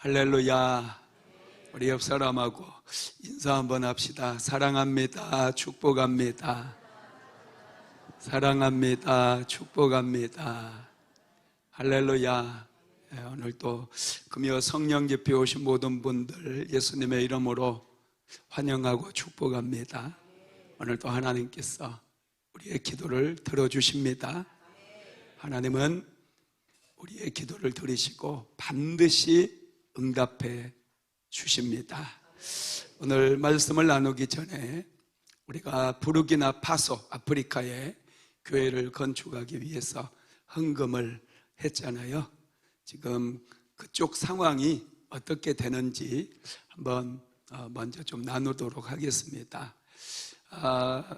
할렐루야. 우리 옆 사람하고 인사 한번 합시다. 사랑합니다. 축복합니다. 사랑합니다. 축복합니다. 할렐루야. 오늘 또 금요 성령 집회 오신 모든 분들 예수님의 이름으로 환영하고 축복합니다. 오늘 또 하나님께서 우리의 기도를 들어주십니다. 하나님은 우리의 기도를 들으시고 반드시 응답해 주십니다. 오늘 말씀을 나누기 전에 우리가 부르기나 파소 아프리카에 교회를 건축하기 위해서 헌금을 했잖아요. 지금 그쪽 상황이 어떻게 되는지 한번 먼저 좀 나누도록 하겠습니다.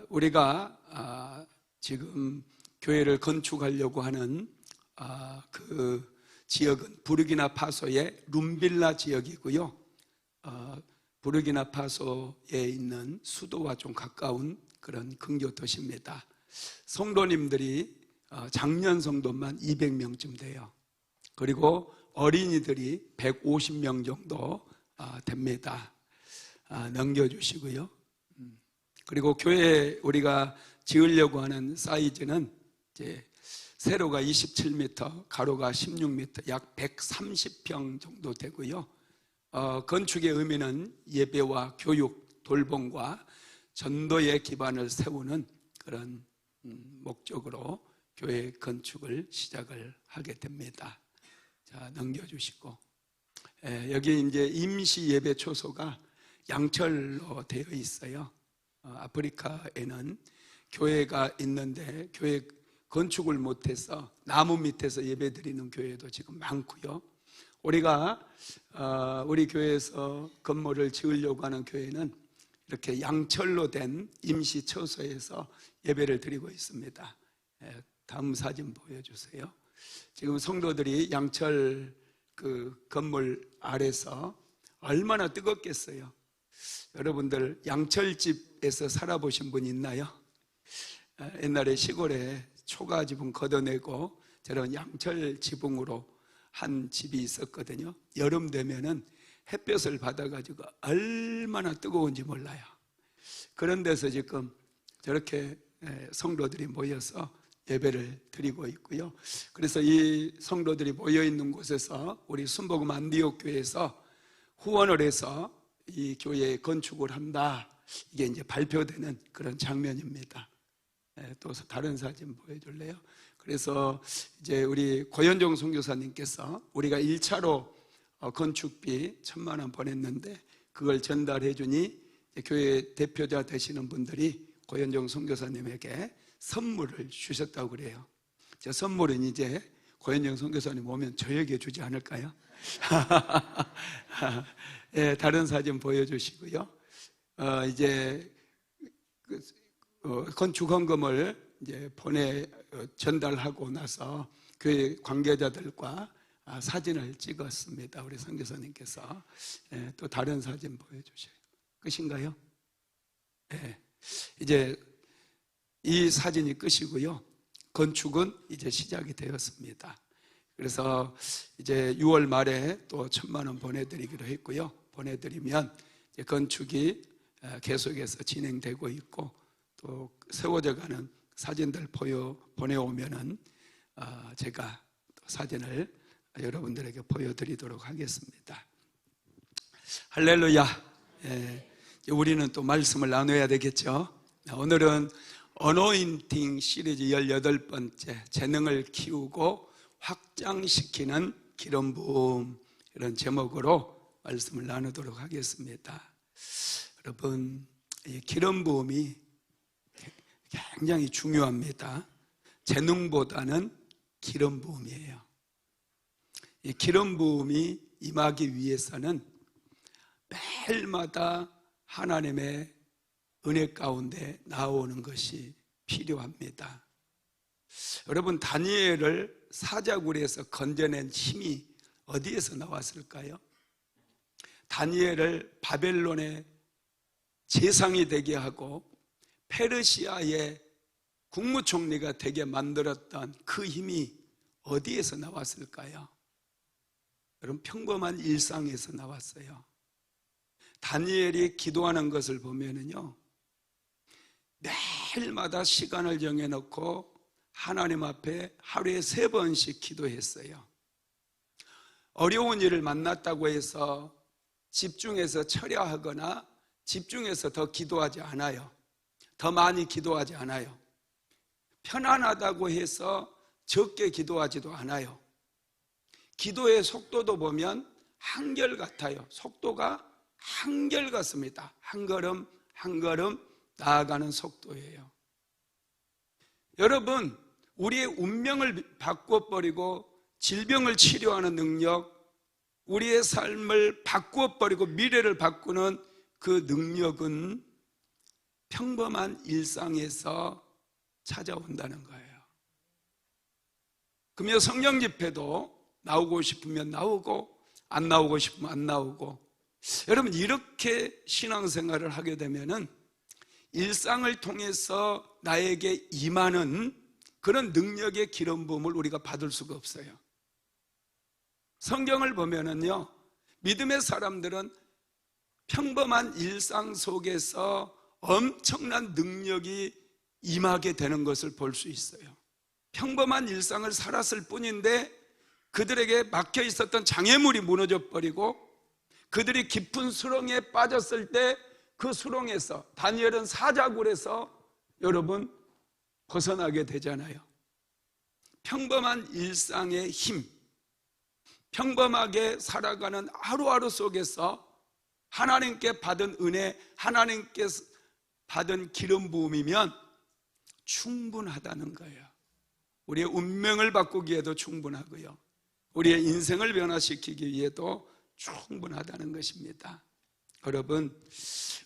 우리가 지금 교회를 건축하려고 하는 그 지역은 부르기나파소의 룸빌라 지역이고요. 부르기나파소에 있는 수도와 좀 가까운 그런 근교 도시입니다. 성도님들이 작년 성도만 200명쯤 돼요. 그리고 어린이들이 150명 정도 됩니다. 넘겨주시고요. 그리고 교회 우리가 지으려고 하는 사이즈는 이제 세로가 27m, 가로가 16m, 약 130평 정도 되고요. 건축의 의미는 예배와 교육, 돌봄과 전도의 기반을 세우는 그런 목적으로 교회 건축을 시작을 하게 됩니다. 자, 넘겨주시고. 여기 이제 임시 예배 초소가 양철로 되어 있어요. 아프리카에는 교회가 있는데 교회 건축을 못해서 나무 밑에서 예배드리는 교회도 지금 많고요. 우리가 우리 교회에서 건물을 지으려고 하는 교회는 이렇게 양철로 된 임시 처소에서 예배를 드리고 있습니다. 다음 사진 보여주세요. 지금 성도들이 양철 그 건물 아래서 얼마나 뜨겁겠어요. 여러분들 양철집에서 살아보신 분 있나요? 옛날에 시골에 초가 지붕 걷어내고 저런 양철 지붕으로 한 집이 있었거든요. 여름 되면은 햇볕을 받아가지고 얼마나 뜨거운지 몰라요. 그런 데서 지금 저렇게 성도들이 모여서 예배를 드리고 있고요. 그래서 이 성도들이 모여 있는 곳에서 우리 순복음 안디옥 교회에서 후원을 해서 이 교회 건축을 한다. 이게 이제 발표되는 그런 장면입니다. 또 다른 사진 보여줄래요? 그래서 이제 우리 고현종 선교사님께서 우리가 1차로 건축비 1,000만 원 보냈는데 그걸 전달해 주니 교회 대표자 되시는 분들이 고현종 선교사님에게 선물을 주셨다고 그래요. 저 선물은 이제 고현종 선교사님 오면 저에게 주지 않을까요? 다른 사진 보여주시고요. 이제 건축 헌금을 이제 전달하고 나서 교회 관계자들과 사진을 찍었습니다. 우리 선교사님께서. 또 다른 사진 보여주세요. 끝인가요? 네. 이제 이 사진이 끝이고요. 건축은 이제 시작이 되었습니다. 그래서 이제 6월 말에 또 1,000만 원 보내드리기로 했고요. 보내드리면 이제 건축이 계속해서 진행되고 있고 또 세워져 가는 사진들 보내오면은 제가 또 사진을 여러분들에게 보여드리도록 하겠습니다. 할렐루야. 우리는 또 말씀을 나눠야 되겠죠. 오늘은 어노인팅 시리즈 18번째 재능을 키우고 확장시키는 기름 부음, 이런 제목으로 말씀을 나누도록 하겠습니다. 여러분, 이 기름 부음이 굉장히 중요합니다. 재능보다는 기름 부음이에요. 이 기름 부음이 임하기 위해서는 매일마다 하나님의 은혜 가운데 나오는 것이 필요합니다. 여러분, 다니엘을 사자굴에서 건져낸 힘이 어디에서 나왔을까요? 다니엘을 바벨론의 제상이 되게 하고 페르시아의 국무총리가 되게 만들었던 그 힘이 어디에서 나왔을까요? 여러분, 평범한 일상에서 나왔어요. 다니엘이 기도하는 것을 보면은요, 매일마다 시간을 정해놓고 하나님 앞에 하루에 3번씩 기도했어요. 어려운 일을 만났다고 해서 집중해서 처리하거나 집중해서 더 기도하지 않아요. 더 많이 기도하지 않아요. 편안하다고 해서 적게 기도하지도 않아요. 기도의 속도도 보면 한결같아요. 속도가 한결같습니다. 한 걸음 한 걸음 나아가는 속도예요. 여러분, 우리의 운명을 바꿔버리고 질병을 치료하는 능력, 우리의 삶을 바꿔버리고 미래를 바꾸는 그 능력은 평범한 일상에서 찾아온다는 거예요. 그러면 성령 집회도 나오고 싶으면 나오고 안 나오고 싶으면 안 나오고, 여러분, 이렇게 신앙생활을 하게 되면은 일상을 통해서 나에게 임하는 그런 능력의 기름 부음을 우리가 받을 수가 없어요. 성경을 보면은요, 믿음의 사람들은 평범한 일상 속에서 엄청난 능력이 임하게 되는 것을 볼 수 있어요. 평범한 일상을 살았을 뿐인데 그들에게 막혀 있었던 장애물이 무너져 버리고, 그들이 깊은 수렁에 빠졌을 때 그 수렁에서, 다니엘은 사자굴에서 여러분 벗어나게 되잖아요. 평범한 일상의 힘, 평범하게 살아가는 하루하루 속에서 하나님께 받은 은혜, 하나님께 받은 기름 부음이면 충분하다는 거예요. 우리의 운명을 바꾸기에도 충분하고요, 우리의 인생을 변화시키기 위해도 충분하다는 것입니다. 여러분,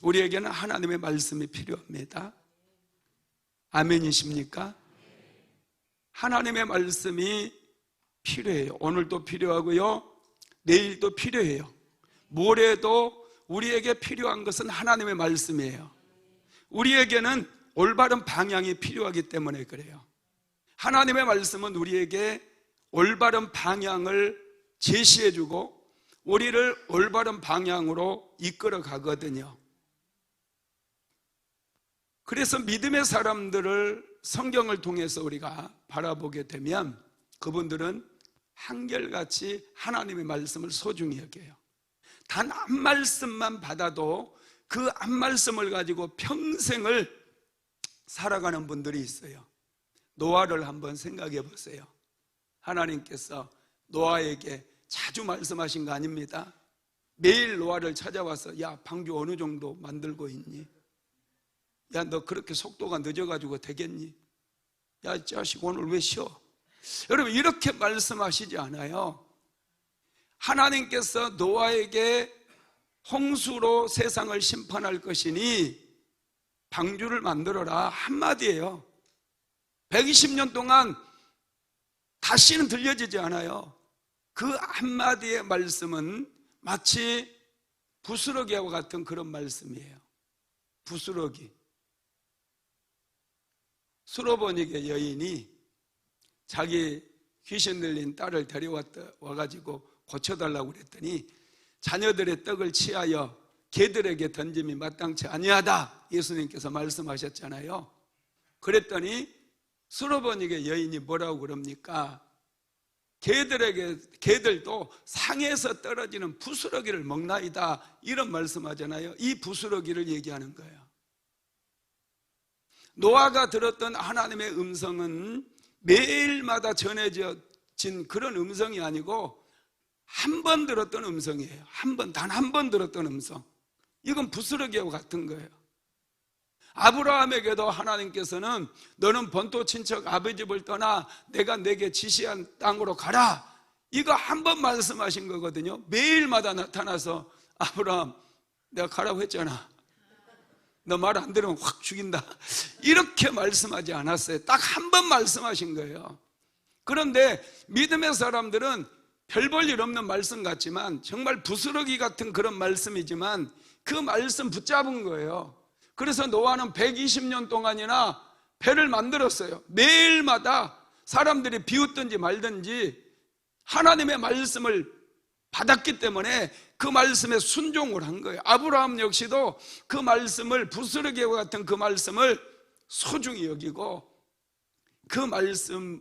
우리에게는 하나님의 말씀이 필요합니다. 아멘이십니까? 하나님의 말씀이 필요해요. 오늘도 필요하고요, 내일도 필요해요. 모레도 우리에게 필요한 것은 하나님의 말씀이에요. 우리에게는 올바른 방향이 필요하기 때문에 그래요. 하나님의 말씀은 우리에게 올바른 방향을 제시해주고 우리를 올바른 방향으로 이끌어 가거든요. 그래서 믿음의 사람들을 성경을 통해서 우리가 바라보게 되면 그분들은 한결같이 하나님의 말씀을 소중히 여겨요. 단 한 말씀만 받아도 그 한 말씀을 가지고 평생을 살아가는 분들이 있어요. 노아를 한번 생각해 보세요. 하나님께서 노아에게 자주 말씀하신 거 아닙니다. 매일 노아를 찾아와서, 야, 방주 어느 정도 만들고 있니? 야, 너 그렇게 속도가 늦어가지고 되겠니? 야, 이 자식 오늘 왜 쉬어? 여러분, 이렇게 말씀하시지 않아요. 하나님께서 노아에게 홍수로 세상을 심판할 것이니 방주를 만들어라 한마디예요. 120년 동안 다시는 들려지지 않아요. 그 한마디의 말씀은 마치 부스러기와 같은 그런 말씀이에요. 부스러기. 수로보니게 여인이 자기 귀신 들린 딸을 데려와가지고 고쳐달라고 그랬더니 자녀들의 떡을 취하여 개들에게 던짐이 마땅치 아니하다, 예수님께서 말씀하셨잖아요. 그랬더니 수로보니게 여인이 뭐라고 그럽니까? 개들도 상에서 떨어지는 부스러기를 먹나이다, 이런 말씀하잖아요. 이 부스러기를 얘기하는 거예요. 노아가 들었던 하나님의 음성은 매일마다 전해진 그런 음성이 아니고 한 번 들었던 음성이에요. 단 한 번 들었던 음성. 이건 부스러기와 같은 거예요. 아브라함에게도 하나님께서는 너는 본토 친척 아버지 집을 떠나 내가 내게 지시한 땅으로 가라, 이거 한 번 말씀하신 거거든요. 매일마다 나타나서 아브라함, 내가 가라고 했잖아, 너 말 안 들으면 확 죽인다, 이렇게 말씀하지 않았어요. 딱 한 번 말씀하신 거예요. 그런데 믿음의 사람들은 별 볼 일 없는 말씀 같지만 정말 부스러기 같은 그런 말씀이지만 그 말씀 붙잡은 거예요. 그래서 노아는 120년 동안이나 배를 만들었어요. 매일마다 사람들이 비웃든지 말든지 하나님의 말씀을 받았기 때문에 그 말씀에 순종을 한 거예요. 아브라함 역시도 그 말씀을, 부스러기와 같은 그 말씀을 소중히 여기고 그 말씀을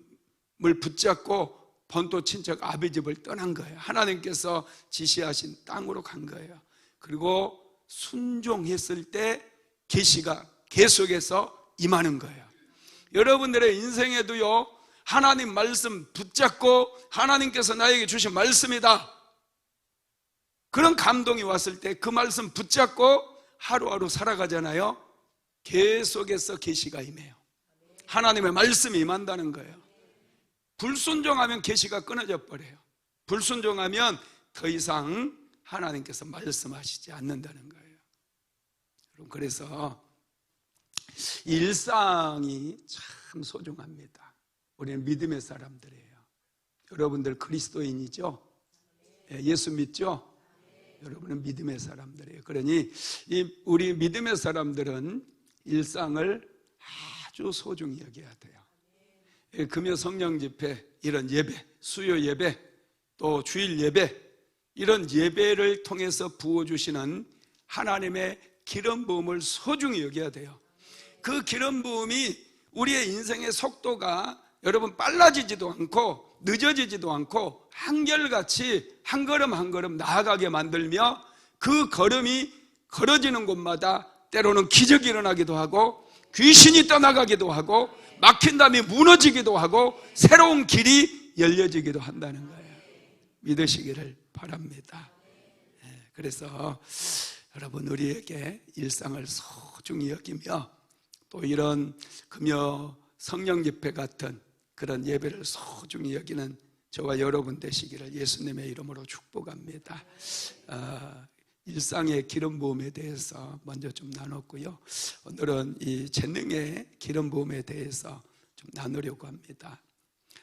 붙잡고 본토 친척 아비 집을 떠난 거예요. 하나님께서 지시하신 땅으로 간 거예요. 그리고 순종했을 때 계시가 계속해서 임하는 거예요. 여러분들의 인생에도요, 하나님 말씀 붙잡고 하나님께서 나에게 주신 말씀이다, 그런 감동이 왔을 때 그 말씀 붙잡고 하루하루 살아가잖아요. 계속해서 계시가 임해요. 하나님의 말씀이 임한다는 거예요. 불순종하면 계시가 끊어져 버려요. 불순종하면 더 이상 하나님께서 말씀하시지 않는다는 거예요. 여러분, 그래서 일상이 참 소중합니다. 우리는 믿음의 사람들이에요. 여러분들 그리스도인이죠? 예수 믿죠? 여러분은 믿음의 사람들이에요. 그러니 우리 믿음의 사람들은 일상을 아주 소중히 여겨야 돼요. 금요 성령 집회, 이런 예배, 수요 예배, 또 주일 예배, 이런 예배를 통해서 부어주시는 하나님의 기름 부음을 소중히 여겨야 돼요. 그 기름 부음이 우리의 인생의 속도가 여러분 빨라지지도 않고 늦어지지도 않고 한결같이 한 걸음 한 걸음 나아가게 만들며, 그 걸음이 걸어지는 곳마다 때로는 기적이 일어나기도 하고 귀신이 떠나가기도 하고 막힌 담이 무너지기도 하고 새로운 길이 열려지기도 한다는 거예요. 믿으시기를 바랍니다. 그래서 여러분, 우리에게 일상을 소중히 여기며 또 이런 금요 성령 집회 같은 그런 예배를 소중히 여기는 저와 여러분 되시기를 예수님의 이름으로 축복합니다. 일상의 기름 부음에 대해서 먼저 좀 나눴고요. 오늘은 이 재능의 기름 부음에 대해서 좀 나누려고 합니다.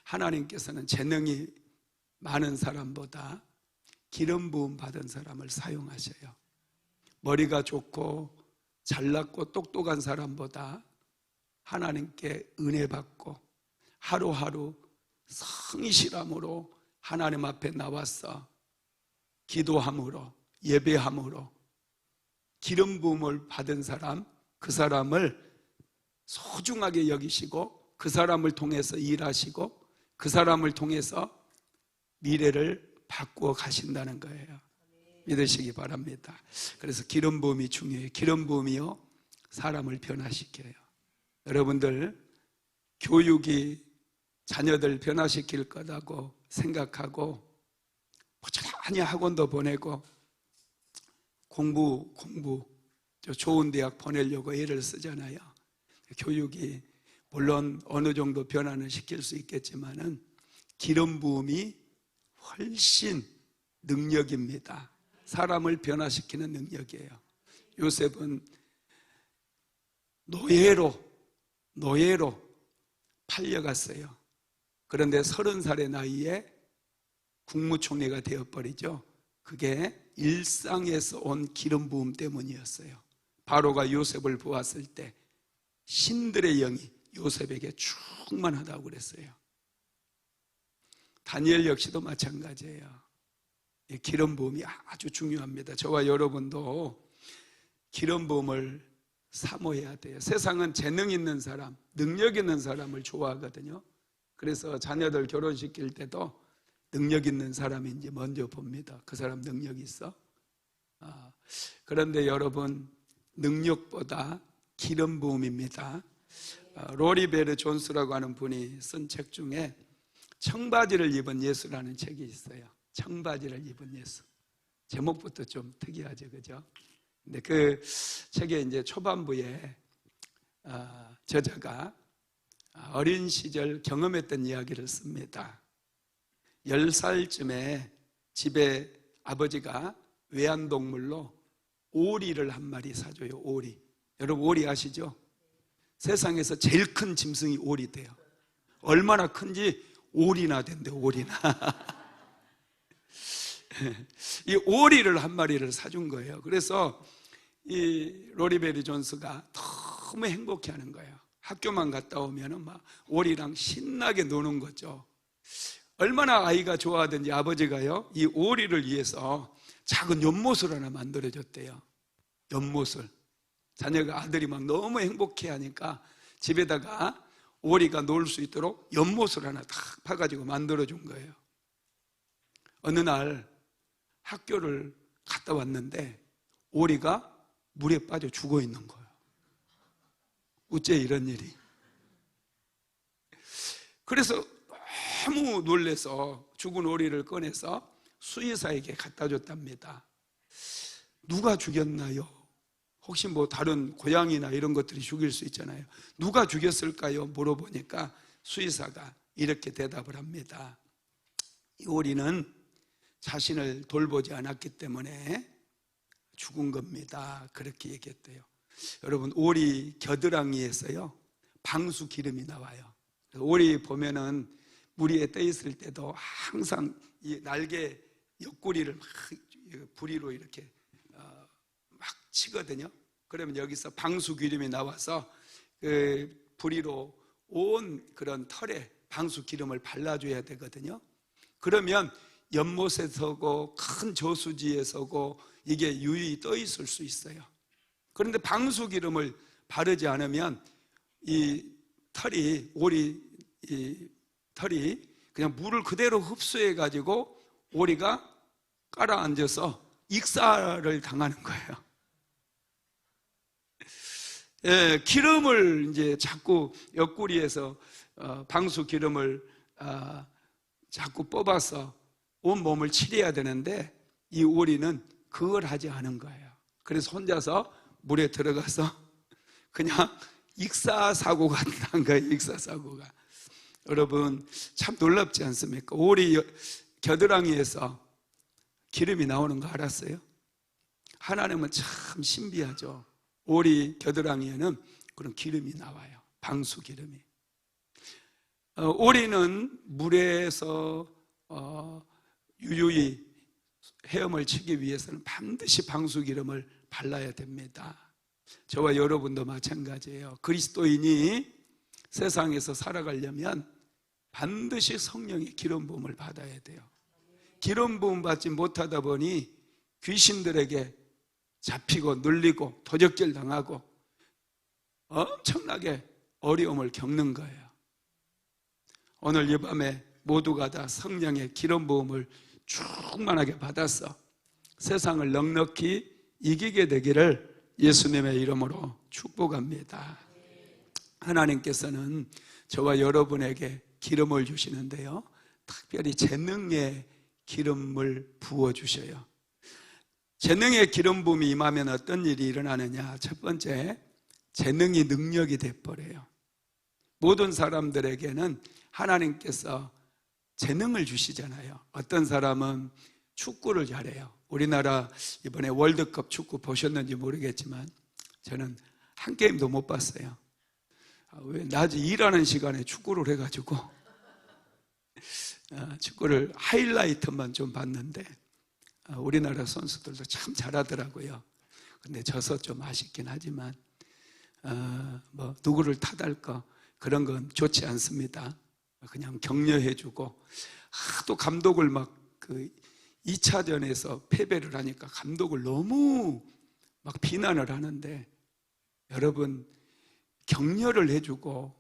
하나님께서는 재능이 많은 사람보다 기름 부음 받은 사람을 사용하셔요. 머리가 좋고 잘났고 똑똑한 사람보다 하나님께 은혜 받고 하루하루 성실함으로 하나님 앞에 나와서 기도함으로 예배함으로 기름 부음을 받은 사람, 그 사람을 소중하게 여기시고 그 사람을 통해서 일하시고 그 사람을 통해서 미래를 바꾸어 가신다는 거예요. 믿으시기 바랍니다. 그래서 기름 부음이 중요해요. 기름 부음이요, 사람을 변화시켜요. 여러분들 교육이 자녀들 변화시킬 거라고 생각하고 부지런히 학원도 보내고 공부 좋은 대학 보내려고 애를 쓰잖아요. 교육이 물론 어느 정도 변화는 시킬 수 있겠지만은 기름 부음이 훨씬 능력입니다. 사람을 변화시키는 능력이에요. 요셉은 노예로 팔려갔어요. 그런데 30살의 나이에 국무총리가 되어버리죠. 그게 일상에서 온 기름 부음 때문이었어요. 바로가 요셉을 보았을 때 신들의 영이 요셉에게 충만하다고 그랬어요. 다니엘 역시도 마찬가지예요. 기름 부음이 아주 중요합니다. 저와 여러분도 기름 부음을 사모해야 돼요. 세상은 재능 있는 사람, 능력 있는 사람을 좋아하거든요. 그래서 자녀들 결혼시킬 때도 능력 있는 사람인지 먼저 봅니다. 그 사람 능력 있어? 그런데 여러분, 능력보다 기름 부음입니다. 로리 베르 존스라고 하는 분이 쓴 책 중에 청바지를 입은 예수라는 책이 있어요. 청바지를 입은 예수. 제목부터 좀 특이하죠, 그죠? 근데 그 책의 이제 초반부에 저자가 어린 시절 경험했던 이야기를 씁니다. 10살쯤에 집에 아버지가 외환동물로 오리를 한 마리 사줘요. 오리. 여러분 오리 아시죠? 세상에서 제일 큰 짐승이 오리 돼요. 얼마나 큰지 오리나 된대, 오리나. 이 오리를 한 마리를 사준 거예요. 그래서 이 로리 베리 존스가 너무 행복해하는 거예요. 학교만 갔다 오면은 막 오리랑 신나게 노는 거죠. 얼마나 아이가 좋아하든지 아버지가요, 이 오리를 위해서 작은 연못을 하나 만들어줬대요. 연못을. 자녀가 아들이 막 너무 행복해 하니까 집에다가 오리가 놀 수 있도록 연못을 하나 탁 파가지고 만들어준 거예요. 어느 날 학교를 갔다 왔는데 오리가 물에 빠져 죽어 있는 거예요. 어째 이런 일이. 그래서 너무 놀래서 죽은 오리를 꺼내서 수의사에게 갖다 줬답니다. 누가 죽였나요? 혹시 뭐 다른 고양이나 이런 것들이 죽일 수 있잖아요. 누가 죽였을까요? 물어보니까 수의사가 이렇게 대답을 합니다. 이 오리는 자신을 돌보지 않았기 때문에 죽은 겁니다. 그렇게 얘기했대요. 여러분, 오리 겨드랑이에서요 방수 기름이 나와요. 오리 보면은 물 위에 떠 있을 때도 항상 이 날개 옆구리를 막 부리로 이렇게 막 치거든요. 그러면 여기서 방수 기름이 나와서 그 부리로 온 그런 털에 방수 기름을 발라줘야 되거든요. 그러면 연못에 서고 큰 저수지에 서고 이게 유유히 떠 있을 수 있어요. 그런데 방수 기름을 바르지 않으면 이 털이, 오리 이 털이 그냥 물을 그대로 흡수해 가지고 오리가 깔아앉아서 익사를 당하는 거예요. 예, 기름을 이제 자꾸 옆구리에서 방수 기름을 자꾸 뽑아서 온 몸을 치료해야 되는데 이 오리는 그걸 하지 않은 거예요. 그래서 혼자서 물에 들어가서 그냥 익사사고가 난 거예요. 익사사고가. 여러분, 참 놀랍지 않습니까? 오리 겨드랑이에서 기름이 나오는 거 알았어요? 하나님은 참 신비하죠. 오리 겨드랑이에는 그런 기름이 나와요. 방수 기름이. 오리는 물에서 유유히 헤엄을 치기 위해서는 반드시 방수 기름을 발라야 됩니다. 저와 여러분도 마찬가지예요. 그리스도인이 세상에서 살아가려면 반드시 성령의 기름 부음을 받아야 돼요. 기름 부음 받지 못하다 보니 귀신들에게 잡히고 눌리고 도적질 당하고 엄청나게 어려움을 겪는 거예요. 오늘 이 밤에 모두가 다 성령의 기름 부음을 충만하게 받아서 세상을 넉넉히 이기게 되기를 예수님의 이름으로 축복합니다. 하나님께서는 저와 여러분에게 기름을 주시는데요, 특별히 재능의 기름을 부어주셔요. 재능의 기름 부음이 임하면 어떤 일이 일어나느냐? 첫 번째, 재능이 능력이 돼버려요. 모든 사람들에게는 하나님께서 재능을 주시잖아요. 어떤 사람은 축구를 잘해요. 우리나라 이번에 월드컵 축구 보셨는지 모르겠지만 저는 한 게임도 못 봤어요. 왜 낮에 일하는 시간에 축구를 해가지고 축구를 하이라이트만 좀 봤는데 우리나라 선수들도 참 잘하더라고요. 근데 져서 좀 아쉽긴 하지만 뭐 누구를 탓할까 그런 건 좋지 않습니다. 그냥 격려해주고 또 감독을 막 그 2차전에서 패배를 하니까 감독을 너무 막 비난을 하는데, 여러분, 격려를 해주고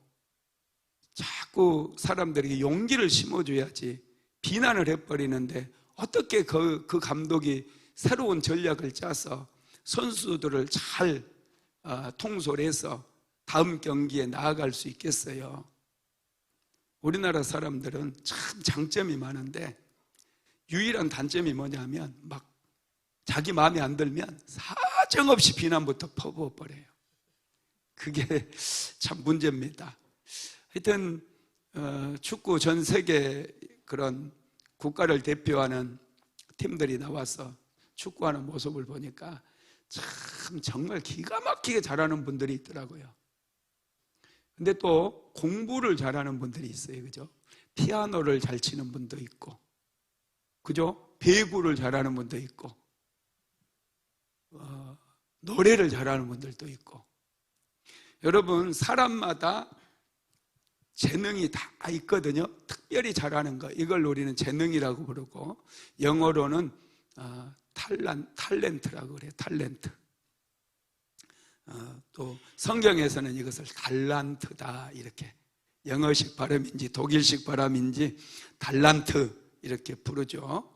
자꾸 사람들에게 용기를 심어줘야지 비난을 해버리는데 어떻게 그 감독이 새로운 전략을 짜서 선수들을 잘 통솔해서 다음 경기에 나아갈 수 있겠어요? 우리나라 사람들은 참 장점이 많은데 유일한 단점이 뭐냐면 막 자기 마음에 안 들면 사정없이 비난부터 퍼부어버려요. 그게 참 문제입니다. 하여튼 축구 전 세계 그런 국가를 대표하는 팀들이 나와서 축구하는 모습을 보니까 참 정말 기가 막히게 잘하는 분들이 있더라고요. 근데 또 공부를 잘하는 분들이 있어요. 그죠? 피아노를 잘 치는 분도 있고, 그죠? 배구를 잘하는 분도 있고, 노래를 잘하는 분들도 있고. 여러분, 사람마다 재능이 다 있거든요. 특별히 잘하는 거, 이걸 우리는 재능이라고 부르고, 영어로는 탤런트라고 그래요. 탤런트. 또 성경에서는 이것을 달란트다, 이렇게 영어식 발음인지 독일식 발음인지 달란트 이렇게 부르죠.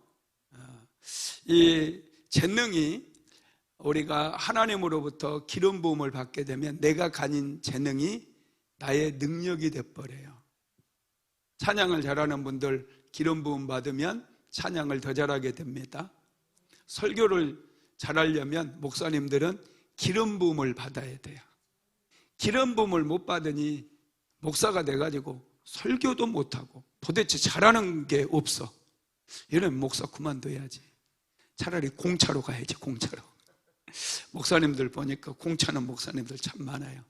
이 재능이 우리가 하나님으로부터 기름 부음을 받게 되면 내가 가진 재능이 나의 능력이 돼버려요. 찬양을 잘하는 분들 기름 부음 받으면 찬양을 더 잘하게 됩니다. 설교를 잘하려면 목사님들은 기름 부음을 받아야 돼요. 기름 부음을 못 받으니 목사가 돼가지고 설교도 못하고 도대체 잘하는 게 없어. 이러면 목사 그만둬야지. 차라리 공차로 가야지, 공차로. 목사님들 보니까 공차는 목사님들 참 많아요.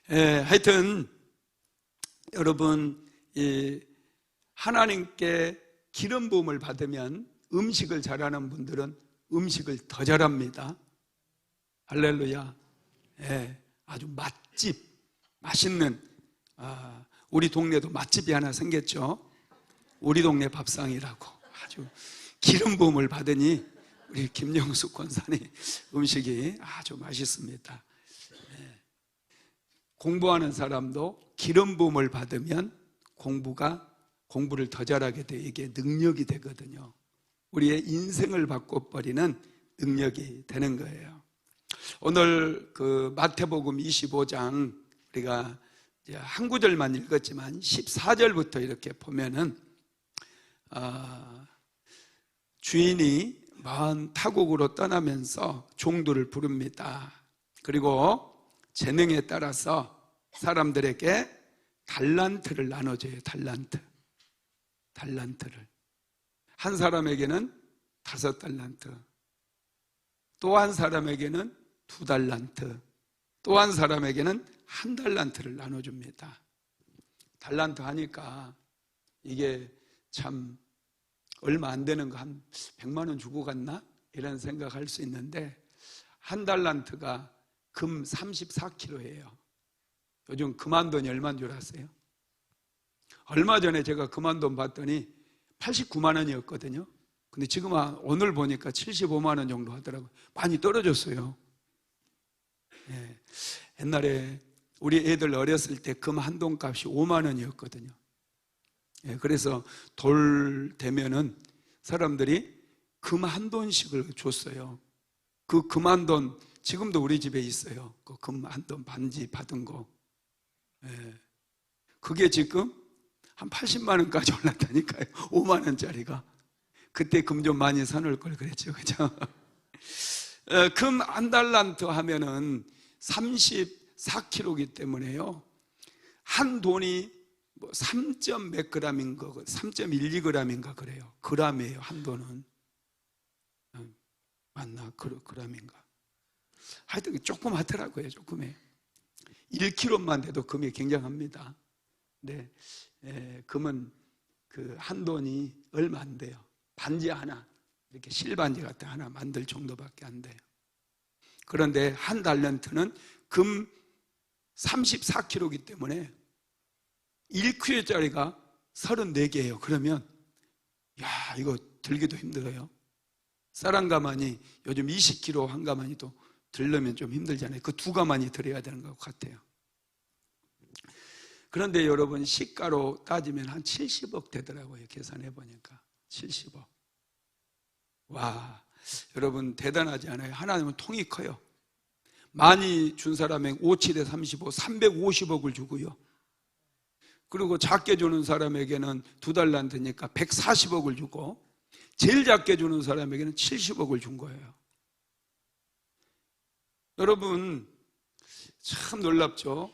하여튼 여러분, 하나님께 기름 부음을 받으면 음식을 잘하는 분들은 음식을 더 잘합니다. 할렐루야. 아주 맛집, 맛있는, 우리 동네도 맛집이 하나 생겼죠. 우리 동네 밥상이라고. 아주 기름 부음을 받으니 우리 김영숙 권사님 음식이 아주 맛있습니다. 공부하는 사람도 기름 부음을 받으면 공부를 더 잘하게 돼. 이게 능력이 되거든요. 우리의 인생을 바꿔버리는 능력이 되는 거예요. 오늘 그 마태복음 25장 우리가 한 구절만 읽었지만 14절부터 이렇게 보면은 주인이 먼 타국으로 떠나면서 종들을 부릅니다. 그리고 재능에 따라서 사람들에게 달란트를 나눠줘요. 달란트를. 한 사람에게는 5달란트, 또 한 사람에게는 2달란트, 또 한 사람에게는 1달란트를 나눠줍니다. 달란트 하니까 이게 참 얼마 안 되는 거, 한 100만 원 주고 갔나? 이런 생각할 수 있는데, 1달란트가 금 34kg예요. 요즘 금한돈이 얼마인 줄 아세요? 얼마 전에 제가 금한돈 봤더니 89만 원이었거든요. 근데 지금 오늘 보니까 75만 원 정도 하더라고요. 많이 떨어졌어요. 옛날에 우리 애들 어렸을 때 금 한 돈 값이 5만 원이었거든요. 그래서 돌 되면은 사람들이 금 한 돈씩을 줬어요. 그 금 한 돈 지금도 우리 집에 있어요. 그 금 한 돈 반지 받은 거. 그게 지금 한 80만 원까지 올랐다니까요. 5만 원짜리가. 그때 금 좀 많이 사놓을 걸 그랬죠, 그죠? 금 1달란트 하면은 34kg이기 때문에요. 한 돈이 뭐 3. 몇 g인가, 3.12g인가 그래요. g이에요, 한 돈은. 맞나? g인가? 하여튼 조금 하더라고요, 조금에. 1kg만 돼도 금이 굉장합니다. 근데 금은 그 한 돈이 얼마 안 돼요. 반지 하나, 이렇게 실반지 같은 하나 만들 정도밖에 안 돼요. 그런데 1달란트는 금 34kg이기 때문에 1kg짜리가 34개예요. 그러면 야, 이거 들기도 힘들어요. 쌀 한 가마니 요즘 20kg 한 가마니도 들려면 좀 힘들잖아요. 그 2가마니 들어야 되는 것 같아요. 그런데 여러분, 시가로 따지면 한 70억 되더라고요. 계산해 보니까 70억. 와, 여러분 대단하지 않아요? 하나님은 통이 커요. 많이 준 사람에게 5, 7에 35, 350억을 주고요. 그리고 작게 주는 사람에게는 2달란트니까 140억을 주고, 제일 작게 주는 사람에게는 70억을 준 거예요. 여러분, 참 놀랍죠?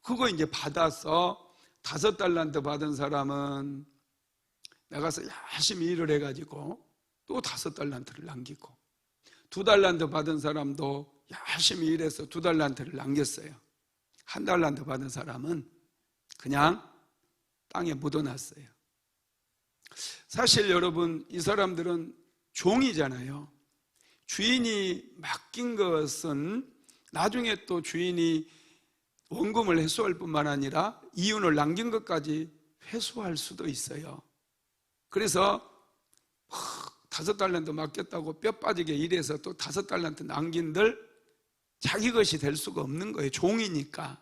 그거 이제 받아서 5달란트 받은 사람은 나가서 열심히 일을 해가지고 또 5달란트를 남기고, 2달란트 받은 사람도 열심히 일해서 2달란트를 남겼어요. 1달란트 받은 사람은 그냥 땅에 묻어놨어요. 사실 여러분, 이 사람들은 종이잖아요. 주인이 맡긴 것은 나중에 또 주인이 원금을 회수할 뿐만 아니라 이윤을 남긴 것까지 회수할 수도 있어요. 그래서 5달란트 맡겼다고 뼈 빠지게 일해서 또 5달란트 남긴들 자기 것이 될 수가 없는 거예요. 종이니까.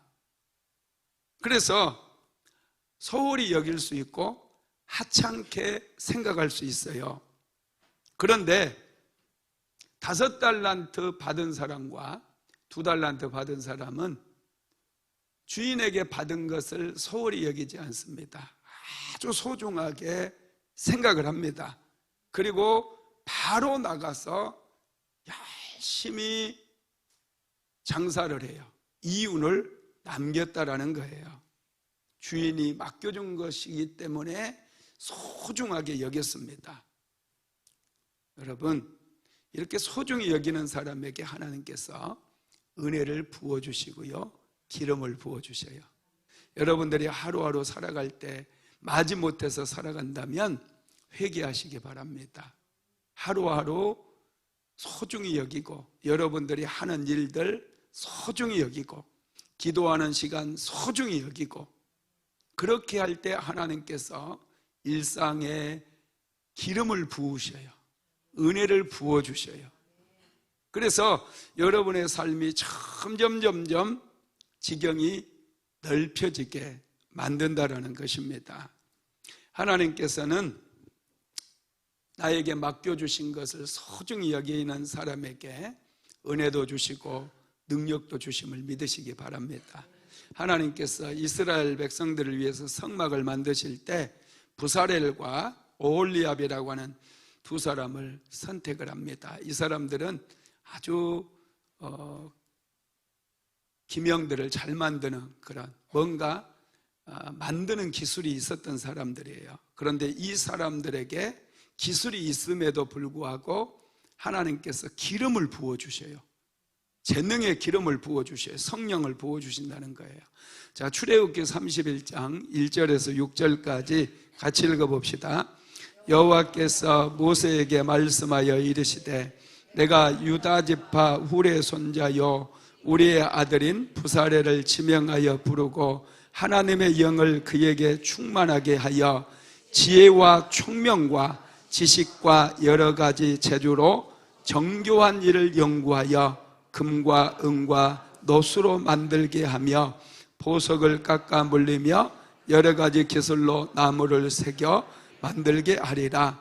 그래서 소홀히 여길 수 있고 하찮게 생각할 수 있어요. 그런데 5달란트 받은 사람과 2달란트 받은 사람은 주인에게 받은 것을 소홀히 여기지 않습니다. 아주 소중하게 생각을 합니다. 그리고 바로 나가서 열심히 장사를 해요. 이윤을 남겼다라는 거예요. 주인이 맡겨준 것이기 때문에 소중하게 여겼습니다. 여러분, 이렇게 소중히 여기는 사람에게 하나님께서 은혜를 부어주시고요, 기름을 부어주셔요. 여러분들이 하루하루 살아갈 때 마지못해서 살아간다면 회개하시기 바랍니다. 하루하루 소중히 여기고, 여러분들이 하는 일들 소중히 여기고, 기도하는 시간 소중히 여기고, 그렇게 할 때 하나님께서 일상에 기름을 부으셔요. 은혜를 부어주셔요. 그래서 여러분의 삶이 점점 지경이 넓혀지게 만든다라는 것입니다. 하나님께서는 나에게 맡겨주신 것을 소중히 여기는 사람에게 은혜도 주시고 능력도 주심을 믿으시기 바랍니다. 하나님께서 이스라엘 백성들을 위해서 성막을 만드실 때 부사렐과 오홀리압이라고 하는 두 사람을 선택을 합니다. 이 사람들은 아주 기명들을 잘 만드는 그런 뭔가 만드는 기술이 있었던 사람들이에요. 그런데 이 사람들에게 기술이 있음에도 불구하고 하나님께서 기름을 부어주셔요. 재능의 기름을 부어주셔요. 성령을 부어주신다는 거예요. 자, 출애굽기 31장 1절에서 6절까지 같이 읽어봅시다. 여호와께서 모세에게 말씀하여 이르시되 내가 유다 지파 훌의 손자요 우리의 아들인 부사렐을 지명하여 부르고 하나님의 영을 그에게 충만하게 하여 지혜와 총명과 지식과 여러 가지 재주로 정교한 일을 연구하여 금과 은과 노수로 만들게 하며 보석을 깎아 물리며 여러 가지 기술로 나무를 새겨 만들게 하리라.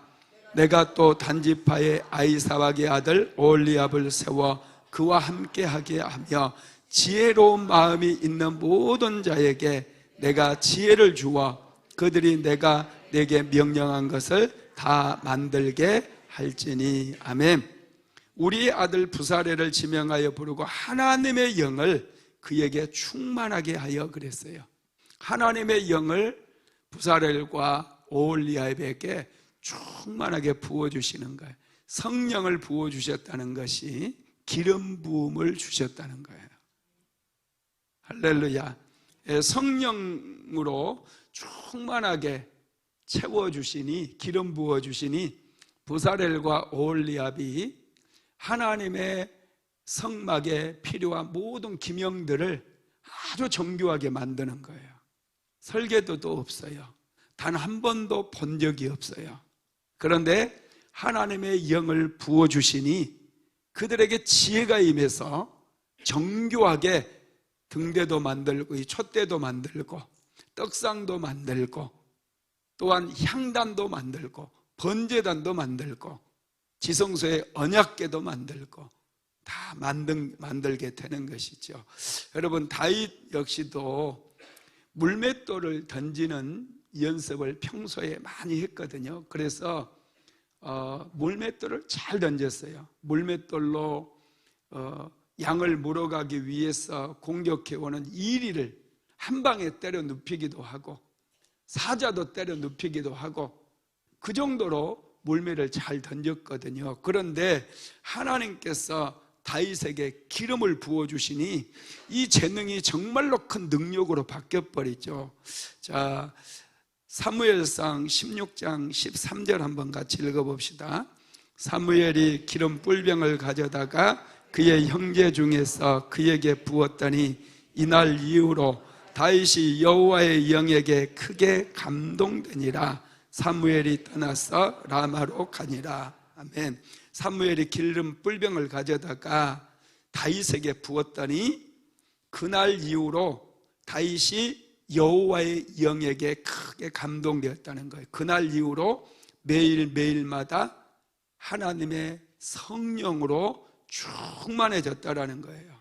내가 또 단지파의 아이사박의 아들 오홀리압을 세워 그와 함께하게 하며 지혜로운 마음이 있는 모든 자에게 내가 지혜를 주어 그들이 내가 내게 명령한 것을 다 만들게 할지니. 아멘. 우리의 아들 부사렐을 지명하여 부르고 하나님의 영을 그에게 충만하게 하여 그랬어요. 하나님의 영을 부사렐과 오홀리압에게 충만하게 부어주시는 거예요. 성령을 부어주셨다는 것이 기름 부음을 주셨다는 거예요. 할렐루야. 성령으로 충만하게 채워주시니, 기름 부어주시니 부사렐과 오홀리압이 하나님의 성막에 필요한 모든 기명들을 아주 정교하게 만드는 거예요. 설계도도 없어요. 단 한 번도 본 적이 없어요. 그런데 하나님의 영을 부어주시니 그들에게 지혜가 임해서 정교하게 등대도 만들고 이 촛대도 만들고 떡상도 만들고 또한 향단도 만들고 번제단도 만들고 지성소의 언약궤도 만들고 다 만들게 되는 것이죠. 여러분, 다윗 역시도 물맷돌을 던지는 연습을 평소에 많이 했거든요. 그래서 물맷돌을 잘 던졌어요. 물맷돌로 양을 물어가기 위해서 공격해오는 이리를 한 방에 때려 눕히기도 하고 사자도 때려 눕히기도 하고 그 정도로 물매를 잘 던졌거든요. 그런데 하나님께서 다윗에게 기름을 부어주시니 이 재능이 정말로 큰 능력으로 바뀌어버리죠. 자, 사무엘상 16장 13절 한번 같이 읽어봅시다. 사무엘이 기름 뿔병을 가져다가 그의 형제 중에서 그에게 부었더니 이날 이후로 다윗이 여호와의 영에게 크게 감동되니라. 사무엘이 떠나서 라마로 가니라. 아멘. 사무엘이 기름 뿔병을 가져다가 다윗에게 부었더니 그날 이후로 다윗이 여호와의 영에게 크게 감동되었다는 거예요. 그날 이후로 매일매일마다 하나님의 성령으로 충만해졌다라는 거예요.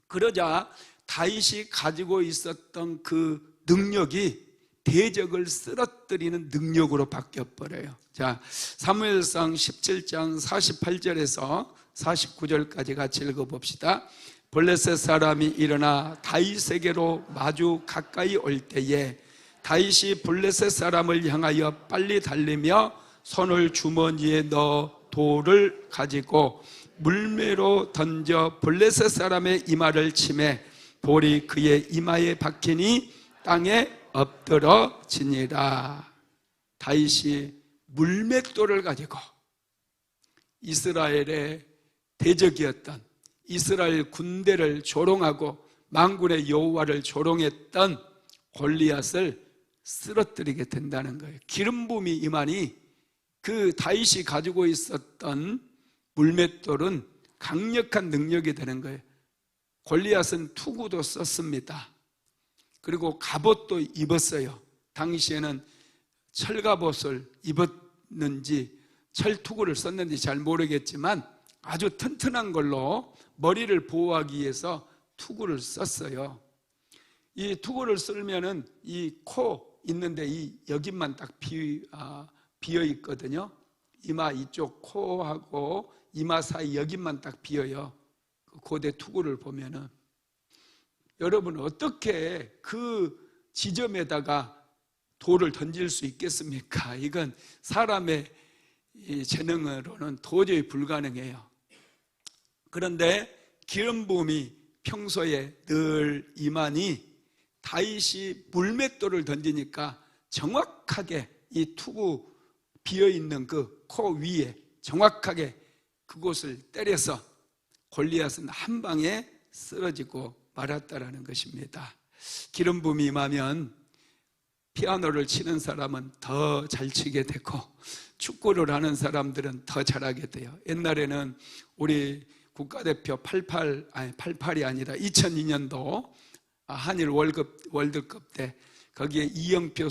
그러자 다윗이 가지고 있었던 그 능력이 대적을 쓰러뜨리는 능력으로 바뀌어버려요. 자, 사무엘상 17장 48절에서 49절까지 같이 읽어봅시다. 블레셋 사람이 일어나 다윗에게로 마주 가까이 올 때에 다윗이 블레셋 사람을 향하여 빨리 달리며 손을 주머니에 넣어 돌을 가지고 물매로 던져 블레셋 사람의 이마를 치매 돌이 그의 이마에 박히니 땅에 엎드러지니라. 다윗이 물맷돌을 가지고 이스라엘의 대적이었던 이스라엘 군대를 조롱하고 만군의 여호와를 조롱했던 골리앗을 쓰러뜨리게 된다는 거예요. 기름 부음이 임하니 그 다윗이 가지고 있었던 물맷돌은 강력한 능력이 되는 거예요. 골리앗은 투구도 썼습니다. 그리고 갑옷도 입었어요. 당시에는 철갑옷을 입었는지 철투구를 썼는지 잘 모르겠지만 아주 튼튼한 걸로 머리를 보호하기 위해서 투구를 썼어요. 이 투구를 쓰면은 이 코 있는데 이 여기만 딱 비어 있거든요. 이마 이쪽 코하고 이마 사이 여기만 딱 비어요. 고대 투구를 보면은 여러분 어떻게 그 지점에다가 돌을 던질 수 있겠습니까? 이건 사람의 재능으로는 도저히 불가능해요. 그런데 기름 부음이 평소에 늘 임하니 다윗이 물맷돌을 던지니까 정확하게 이 투구 비어있는 그 코 위에 정확하게 그곳을 때려서 골리앗은 한 방에 쓰러지고 말았다라는 것입니다. 기름 부음이 임하면 피아노를 치는 사람은 더 잘 치게 되고 축구를 하는 사람들은 더 잘하게 돼요. 옛날에는 우리 국가대표 88이 아니라 2002년도 한일 월드컵 때 거기에 이영표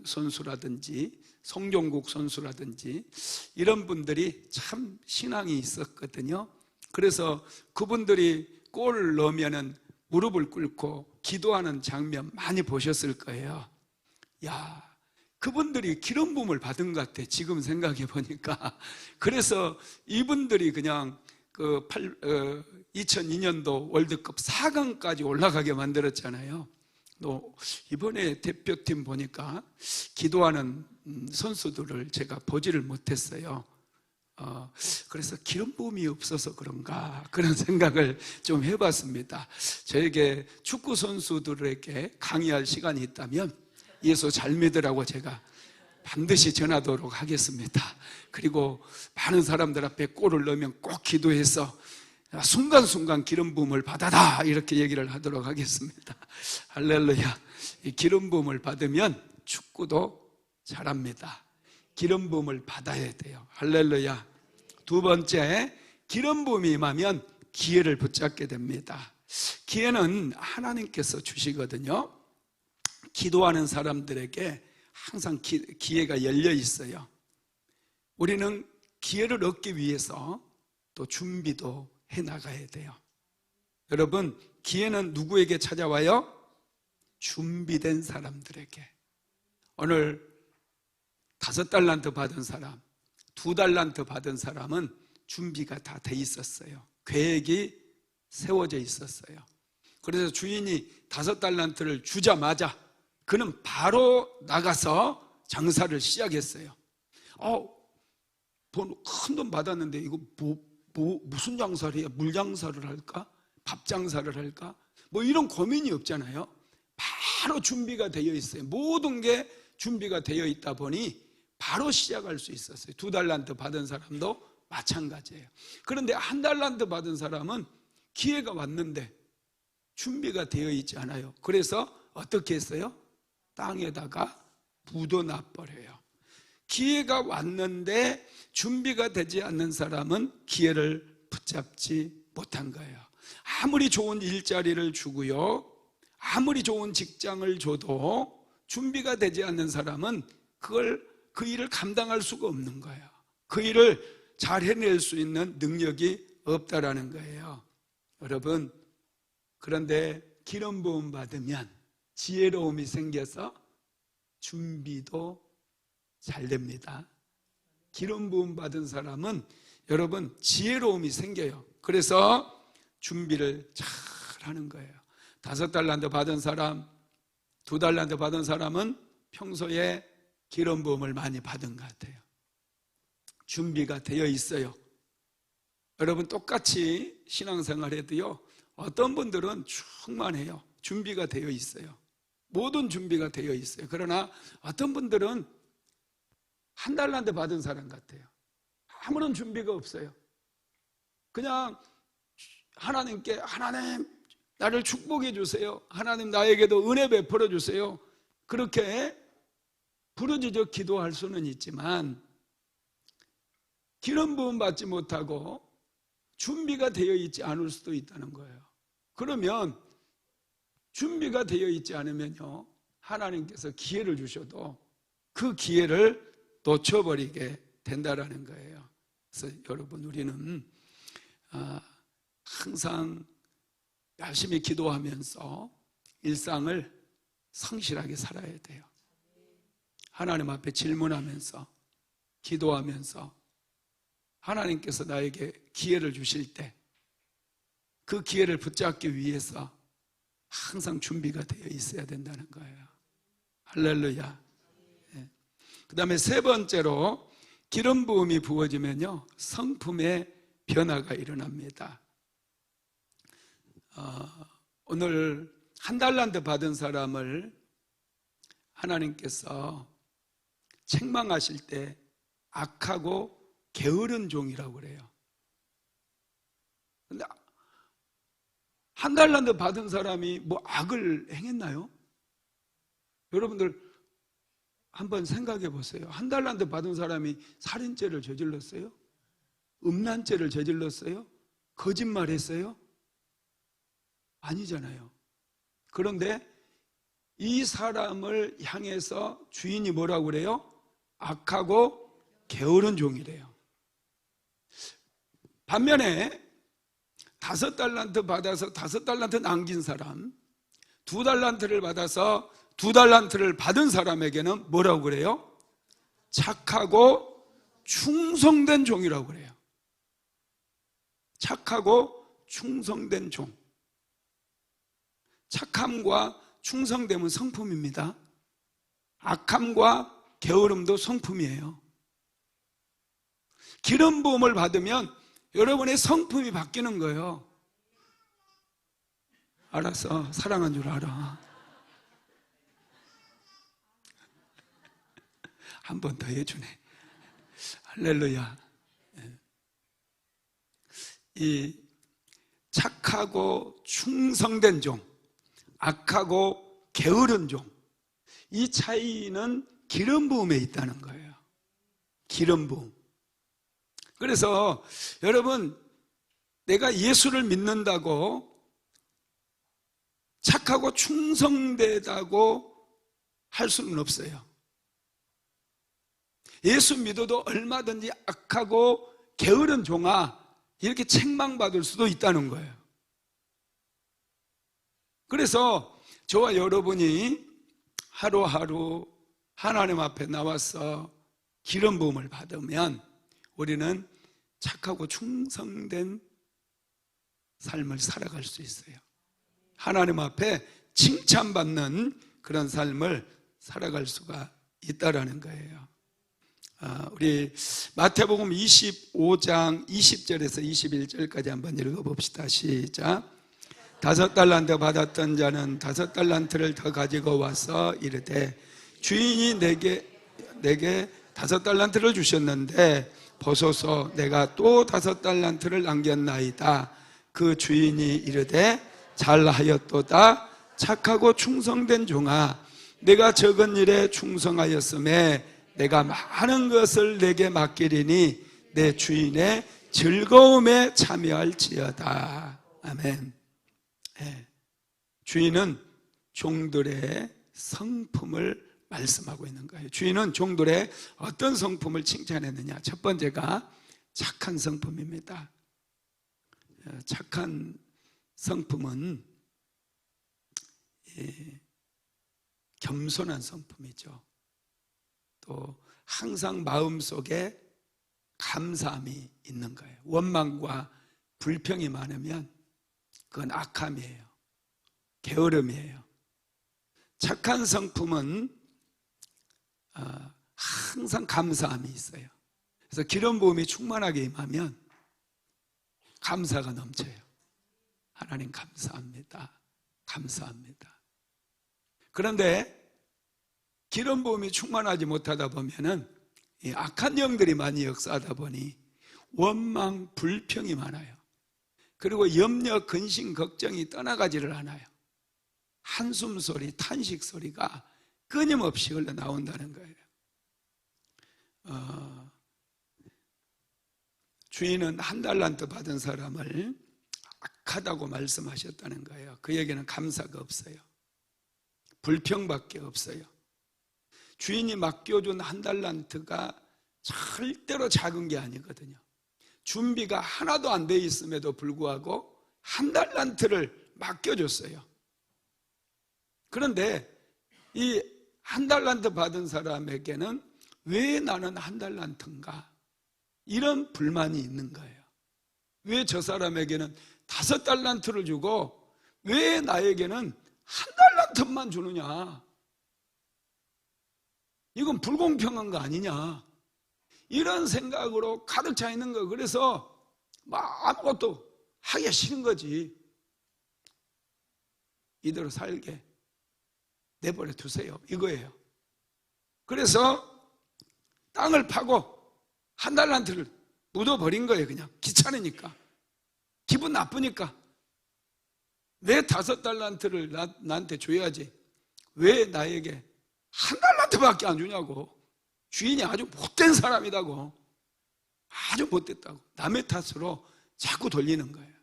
선수라든지 송종국 선수라든지 이런 분들이 참 신앙이 있었거든요. 그래서 그분들이 골을 넣으면은 무릎을 꿇고 기도하는 장면 많이 보셨을 거예요. 야, 그분들이 기름 부음을 받은 것 같아. 지금 생각해 보니까. 그래서 이분들이 그냥 2002년도 월드컵 4강까지 올라가게 만들었잖아요. 또 이번에 대표팀 보니까 기도하는 선수들을 제가 보지를 못했어요. 그래서 기름 부음이 없어서 그런가 그런 생각을 좀 해봤습니다. 저에게 축구 선수들에게 강의할 시간이 있다면 예수 잘 믿으라고 제가 반드시 전하도록 하겠습니다. 그리고 많은 사람들 앞에 골을 넣으면 꼭 기도해서 순간순간 기름 부음을 받아라 이렇게 얘기를 하도록 하겠습니다. 할렐루야. 이 기름 부음을 받으면 축구도 잘합니다. 기름 부음을 받아야 돼요. 할렐루야. 두 번째, 기름 부음이 임하면 기회를 붙잡게 됩니다. 기회는 하나님께서 주시거든요. 기도하는 사람들에게 항상 기회가 열려 있어요. 우리는 기회를 얻기 위해서 또 준비도 해 나가야 돼요. 여러분, 기회는 누구에게 찾아와요? 준비된 사람들에게. 오늘 5달란트 받은 사람, 2달란트 받은 사람은 준비가 다 돼 있었어요. 계획이 세워져 있었어요. 그래서 주인이 5달란트를 주자마자 그는 바로 나가서 장사를 시작했어요. 큰 돈 받았는데 이거 무슨 장사를 해야? 물장사를 할까? 밥장사를 할까? 뭐 이런 고민이 없잖아요. 바로 준비가 되어 있어요. 모든 게 준비가 되어 있다 보니 바로 시작할 수 있었어요. 2달란트 받은 사람도 마찬가지예요. 그런데 1달란트 받은 사람은 기회가 왔는데 준비가 되어 있지 않아요. 그래서 어떻게 했어요? 땅에다가 묻어놔버려요. 기회가 왔는데 준비가 되지 않는 사람은 기회를 붙잡지 못한 거예요. 아무리 좋은 일자리를 주고요, 아무리 좋은 직장을 줘도 준비가 되지 않는 사람은 그 일을 감당할 수가 없는 거예요. 그 일을 잘 해낼 수 있는 능력이 없다라는 거예요. 여러분, 그런데 기름 부음 받으면 지혜로움이 생겨서 준비도 잘 됩니다. 기름 부음 받은 사람은 여러분 지혜로움이 생겨요. 그래서 준비를 잘 하는 거예요. 5달란트 받은 사람, 2달란트 받은 사람은 평소에 기름 부음을 많이 받은 것 같아요. 준비가 되어 있어요. 여러분 똑같이 신앙생활해도요, 어떤 분들은 충만해요. 준비가 되어 있어요. 모든 준비가 되어 있어요. 그러나 어떤 분들은 1달란트 받은 사람 같아요. 아무런 준비가 없어요. 그냥 하나님께, 하나님 나를 축복해 주세요, 하나님 나에게도 은혜 베풀어 주세요, 그렇게 부르짖어 기도할 수는 있지만 기름 부음 받지 못하고 준비가 되어 있지 않을 수도 있다는 거예요. 그러면 준비가 되어 있지 않으면요, 하나님께서 기회를 주셔도 그 기회를 놓쳐버리게 된다라는 거예요. 그래서 여러분, 우리는 항상 열심히 기도하면서 일상을 성실하게 살아야 돼요. 하나님 앞에 질문하면서, 기도하면서 하나님께서 나에게 기회를 주실 때 그 기회를 붙잡기 위해서 항상 준비가 되어 있어야 된다는 거예요. 할렐루야. 그 다음에 세 번째로, 기름 부음이 부어지면요, 성품의 변화가 일어납니다. 오늘 1달란트 받은 사람을 하나님께서 책망하실 때 악하고 게으른 종이라고 그래요. 근데 1달란트 받은 사람이 뭐 악을 행했나요? 여러분들 한번 생각해 보세요. 1달란트 받은 사람이 살인죄를 저질렀어요? 음란죄를 저질렀어요? 거짓말했어요? 아니잖아요. 그런데 이 사람을 향해서 주인이 뭐라고 그래요? 악하고 게으른 종이래요. 반면에 5달란트 받아서 5달란트 남긴 사람, 2달란트를 받아서 2달란트를 받은 사람에게는 뭐라고 그래요? 착하고 충성된 종이라고 그래요. 착하고 충성된 종. 착함과 충성됨은 성품입니다. 악함과 게으름도 성품이에요. 기름 부음을 받으면 여러분의 성품이 바뀌는 거예요. 알았어, 사랑한 줄 알아. 한 번 더 해주네. 할렐루야. 이 착하고 충성된 종, 악하고 게으른 종, 이 차이는 기름 부음에 있다는 거예요. 기름 부음. 그래서 여러분, 내가 예수를 믿는다고 착하고 충성되다고 할 수는 없어요. 예수 믿어도 얼마든지 악하고 게으른 종아, 이렇게 책망받을 수도 있다는 거예요. 그래서 저와 여러분이 하루하루 하나님 앞에 나와서 기름 부음을 받으면 우리는 착하고 충성된 삶을 살아갈 수 있어요. 하나님 앞에 칭찬받는 그런 삶을 살아갈 수가 있다라는 거예요. 우리 마태복음 25장 20절에서 21절까지 한번 읽어봅시다. 시작. 5달란트 받았던 자는 5달란트를 더 가지고 와서 이르되, 주인이 내게 5달란트를 주셨는데 보소서, 내가 또 5달란트를 남겼나이다. 그 주인이 이르되, 잘하였도다. 착하고 충성된 종아, 내가 적은 일에 충성하였음에 내가 많은 것을 내게 맡기리니 내 주인의 즐거움에 참여할지어다. 아멘. 네. 주인은 종들의 성품을 말씀하고 있는 거예요. 주인은 종들의 어떤 성품을 칭찬했느냐? 첫 번째가 착한 성품입니다. 착한 성품은 겸손한 성품이죠. 또 항상 마음속에 감사함이 있는 거예요. 원망과 불평이 많으면 그건 악함이에요. 게으름이에요. 착한 성품은 항상 감사함이 있어요. 그래서 기름 부음이 충만하게 임하면 감사가 넘쳐요. 하나님 감사합니다. 감사합니다. 그런데 기름 부음이 충만하지 못하다 보면은 이 악한 영들이 많이 역사하다 보니 원망, 불평이 많아요. 그리고 염려, 근심, 걱정이 떠나가지를 않아요. 한숨 소리, 탄식 소리가 끊임없이 흘러나온다는 거예요. 주인은 1달란트 받은 사람을 악하다고 말씀하셨다는 거예요. 그에게는 감사가 없어요. 불평밖에 없어요. 주인이 맡겨준 1달란트가 절대로 작은 게 아니거든요. 준비가 하나도 안 돼 있음에도 불구하고 1달란트를 맡겨줬어요. 그런데 이 1달란트 받은 사람에게는 왜 나는 1달란트인가? 이런 불만이 있는 거예요. 왜 저 사람에게는 5달란트를 주고 왜 나에게는 1달란트만 주느냐? 이건 불공평한 거 아니냐? 이런 생각으로 가득 차 있는 거. 그래서 아무것도 하기가 싫은 거지. 이대로 살게 내버려 두세요, 이거예요. 그래서 땅을 파고 1달란트를 묻어버린 거예요. 그냥 귀찮으니까, 기분 나쁘니까. 왜 5달란트를 나한테 줘야지, 왜 나에게 1달란트밖에 안 주냐고. 주인이 아주 못된 사람이라고, 아주 못됐다고 남의 탓으로 자꾸 돌리는 거예요.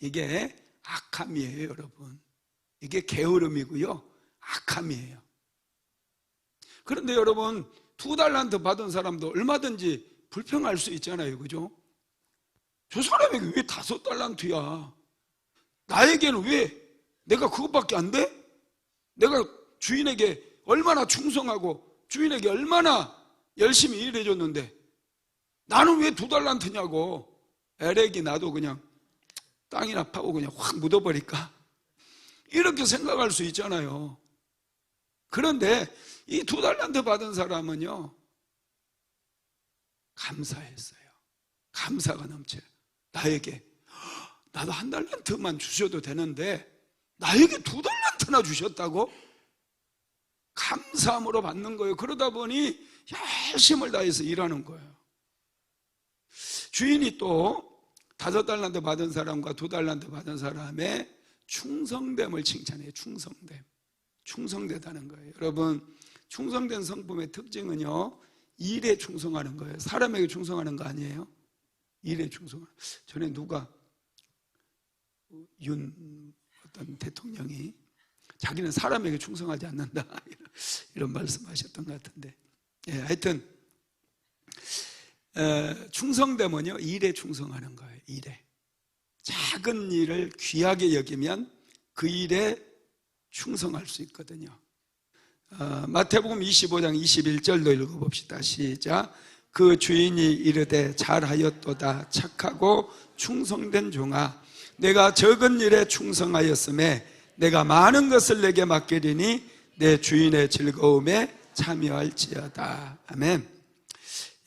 이게 악함이에요, 여러분. 이게 게으름이고요, 악함이에요. 그런데 여러분, 2달란트 받은 사람도 얼마든지 불평할 수 있잖아요, 그죠? 저 사람에게 왜 5달란트야? 나에게는 왜 내가 그것밖에 안 돼? 내가 주인에게 얼마나 충성하고 주인에게 얼마나 열심히 일해줬는데 나는 왜 2달란트냐고. 에렉이 나도 그냥 땅이나 파고 그냥 확 묻어버릴까? 이렇게 생각할 수 있잖아요. 그런데 이 2달란트 받은 사람은요, 감사했어요. 감사가 넘쳐요. 나에게 나도 1달란트만 주셔도 되는데 나에게 2달란트나 주셨다고? 감사함으로 받는 거예요. 그러다 보니 열심을 다해서 일하는 거예요. 주인이 또 5달란트 받은 사람과 2달란트 받은 사람의 충성됨을 칭찬해요. 충성됨. 충성되다는 거예요. 여러분, 충성된 성품의 특징은요, 일에 충성하는 거예요. 사람에게 충성하는 거 아니에요. 일에 충성하는. 전에 누가 어떤 대통령이 자기는 사람에게 충성하지 않는다, 이런 말씀하셨던 것 같은데, 하여튼 충성되면요, 일에 충성하는 거예요. 일에. 작은 일을 귀하게 여기면 그 일에 충성할 수 있거든요. 마태복음 25장 21절도 읽어봅시다. 시작. 그 주인이 이르되 잘하였도다. 착하고 충성된 종아, 내가 적은 일에 충성하였음에 내가 많은 것을 내게 맡기리니 내 주인의 즐거움에 참여할지어다. 아멘.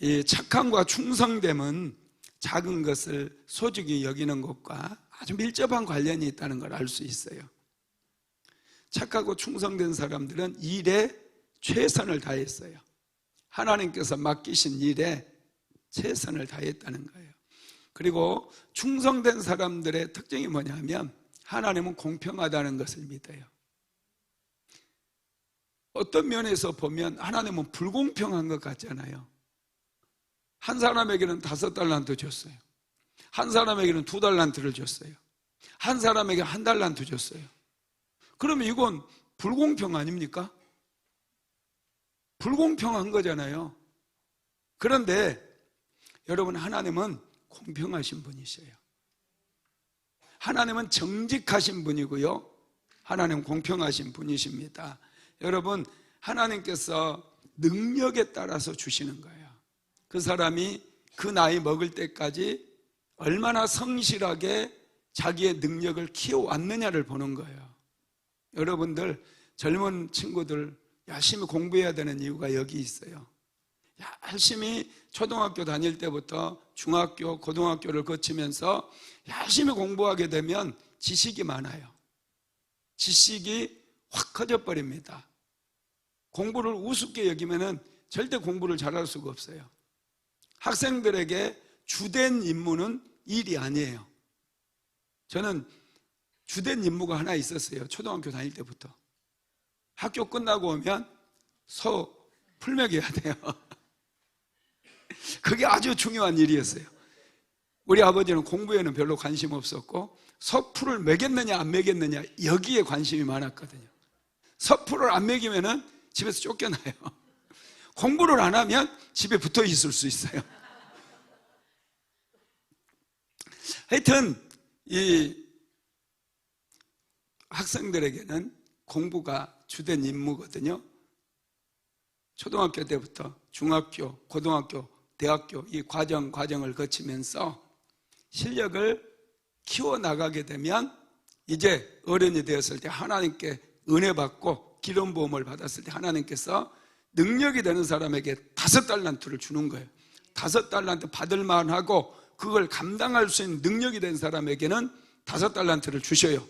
이 착함과 충성됨은 작은 것을 소중히 여기는 것과 아주 밀접한 관련이 있다는 걸 알 수 있어요. 착하고 충성된 사람들은 일에 최선을 다했어요. 하나님께서 맡기신 일에 최선을 다했다는 거예요. 그리고 충성된 사람들의 특징이 뭐냐면 하나님은 공평하다는 것을 믿어요. 어떤 면에서 보면 하나님은 불공평한 것 같잖아요. 한 사람에게는 5달란트 줬어요. 한 사람에게는 2달란트를 줬어요. 한 사람에게 1달란트 줬어요. 그러면 이건 불공평 아닙니까? 불공평한 거잖아요. 그런데 여러분, 하나님은 공평하신 분이셔요. 하나님은 정직하신 분이고요, 하나님은 공평하신 분이십니다. 여러분, 하나님께서 능력에 따라서 주시는 거예요. 그 사람이 그 나이 먹을 때까지 얼마나 성실하게 자기의 능력을 키워왔느냐를 보는 거예요. 여러분들, 젊은 친구들 열심히 공부해야 되는 이유가 여기 있어요. 열심히 초등학교 다닐 때부터 중학교, 고등학교를 거치면서 열심히 공부하게 되면 지식이 많아요. 지식이 확 커져 버립니다. 공부를 우습게 여기면은 절대 공부를 잘할 수가 없어요. 학생들에게 주된 임무는 일이 아니에요. 저는 주된 임무가 하나 있었어요. 초등학교 다닐 때부터. 학교 끝나고 오면 서 풀먹여야 돼요. 그게 아주 중요한 일이었어요. 우리 아버지는 공부에는 별로 관심 없었고 서풀을 매겼느냐 안 매겼느냐 여기에 관심이 많았거든요. 서풀을 안 매기면은 집에서 쫓겨나요. 공부를 안 하면 집에 붙어 있을 수 있어요. 하여튼 이 학생들에게는 공부가 주된 임무거든요. 초등학교 때부터 중학교, 고등학교, 대학교 이 과정을 거치면서 실력을 키워나가게 되면 이제 어른이 되었을 때 하나님께 은혜 받고 기름 부음을 받았을 때 하나님께서 능력이 되는 사람에게 5달란트를 주는 거예요. 5달란트 받을 만하고 그걸 감당할 수 있는 능력이 된 사람에게는 5달란트를 주셔요.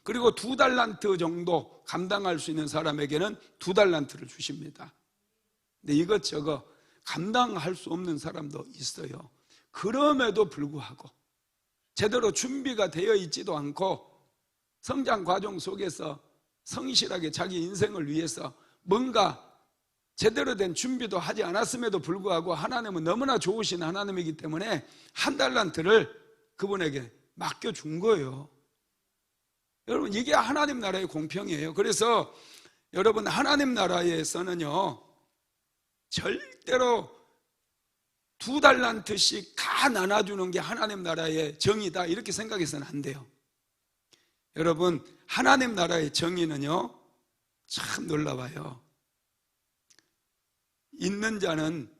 그리고 2달란트 정도 감당할 수 있는 사람에게는 2달란트를 주십니다. 근데 이것저것 감당할 수 없는 사람도 있어요. 그럼에도 불구하고 제대로 준비가 되어 있지도 않고 성장 과정 속에서 성실하게 자기 인생을 위해서 뭔가 제대로 된 준비도 하지 않았음에도 불구하고 하나님은 너무나 좋으신 하나님이기 때문에 1달란트를 그분에게 맡겨준 거예요. 여러분, 이게 하나님 나라의 공평이에요. 그래서 여러분, 하나님 나라에서는요 절대로 2달란트씩 다 나눠주는 게 하나님 나라의 정의다 이렇게 생각해서는 안 돼요. 여러분, 하나님 나라의 정의는요 참 놀라워요. 있는 자는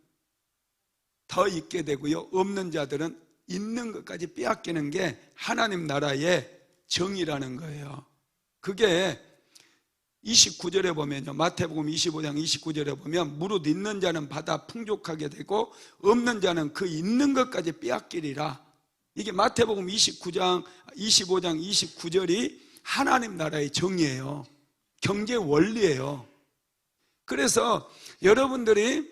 더 있게 되고요, 없는 자들은 있는 것까지 빼앗기는 게 하나님 나라의 정의라는 거예요. 그게 29절에 보면요, 마태복음 25장 29절에 보면 무릇 있는 자는 받아 풍족하게 되고 없는 자는 그 있는 것까지 빼앗기리라. 이게 마태복음 25장 29절이 하나님 나라의 정의예요. 경제 원리예요. 그래서 여러분들이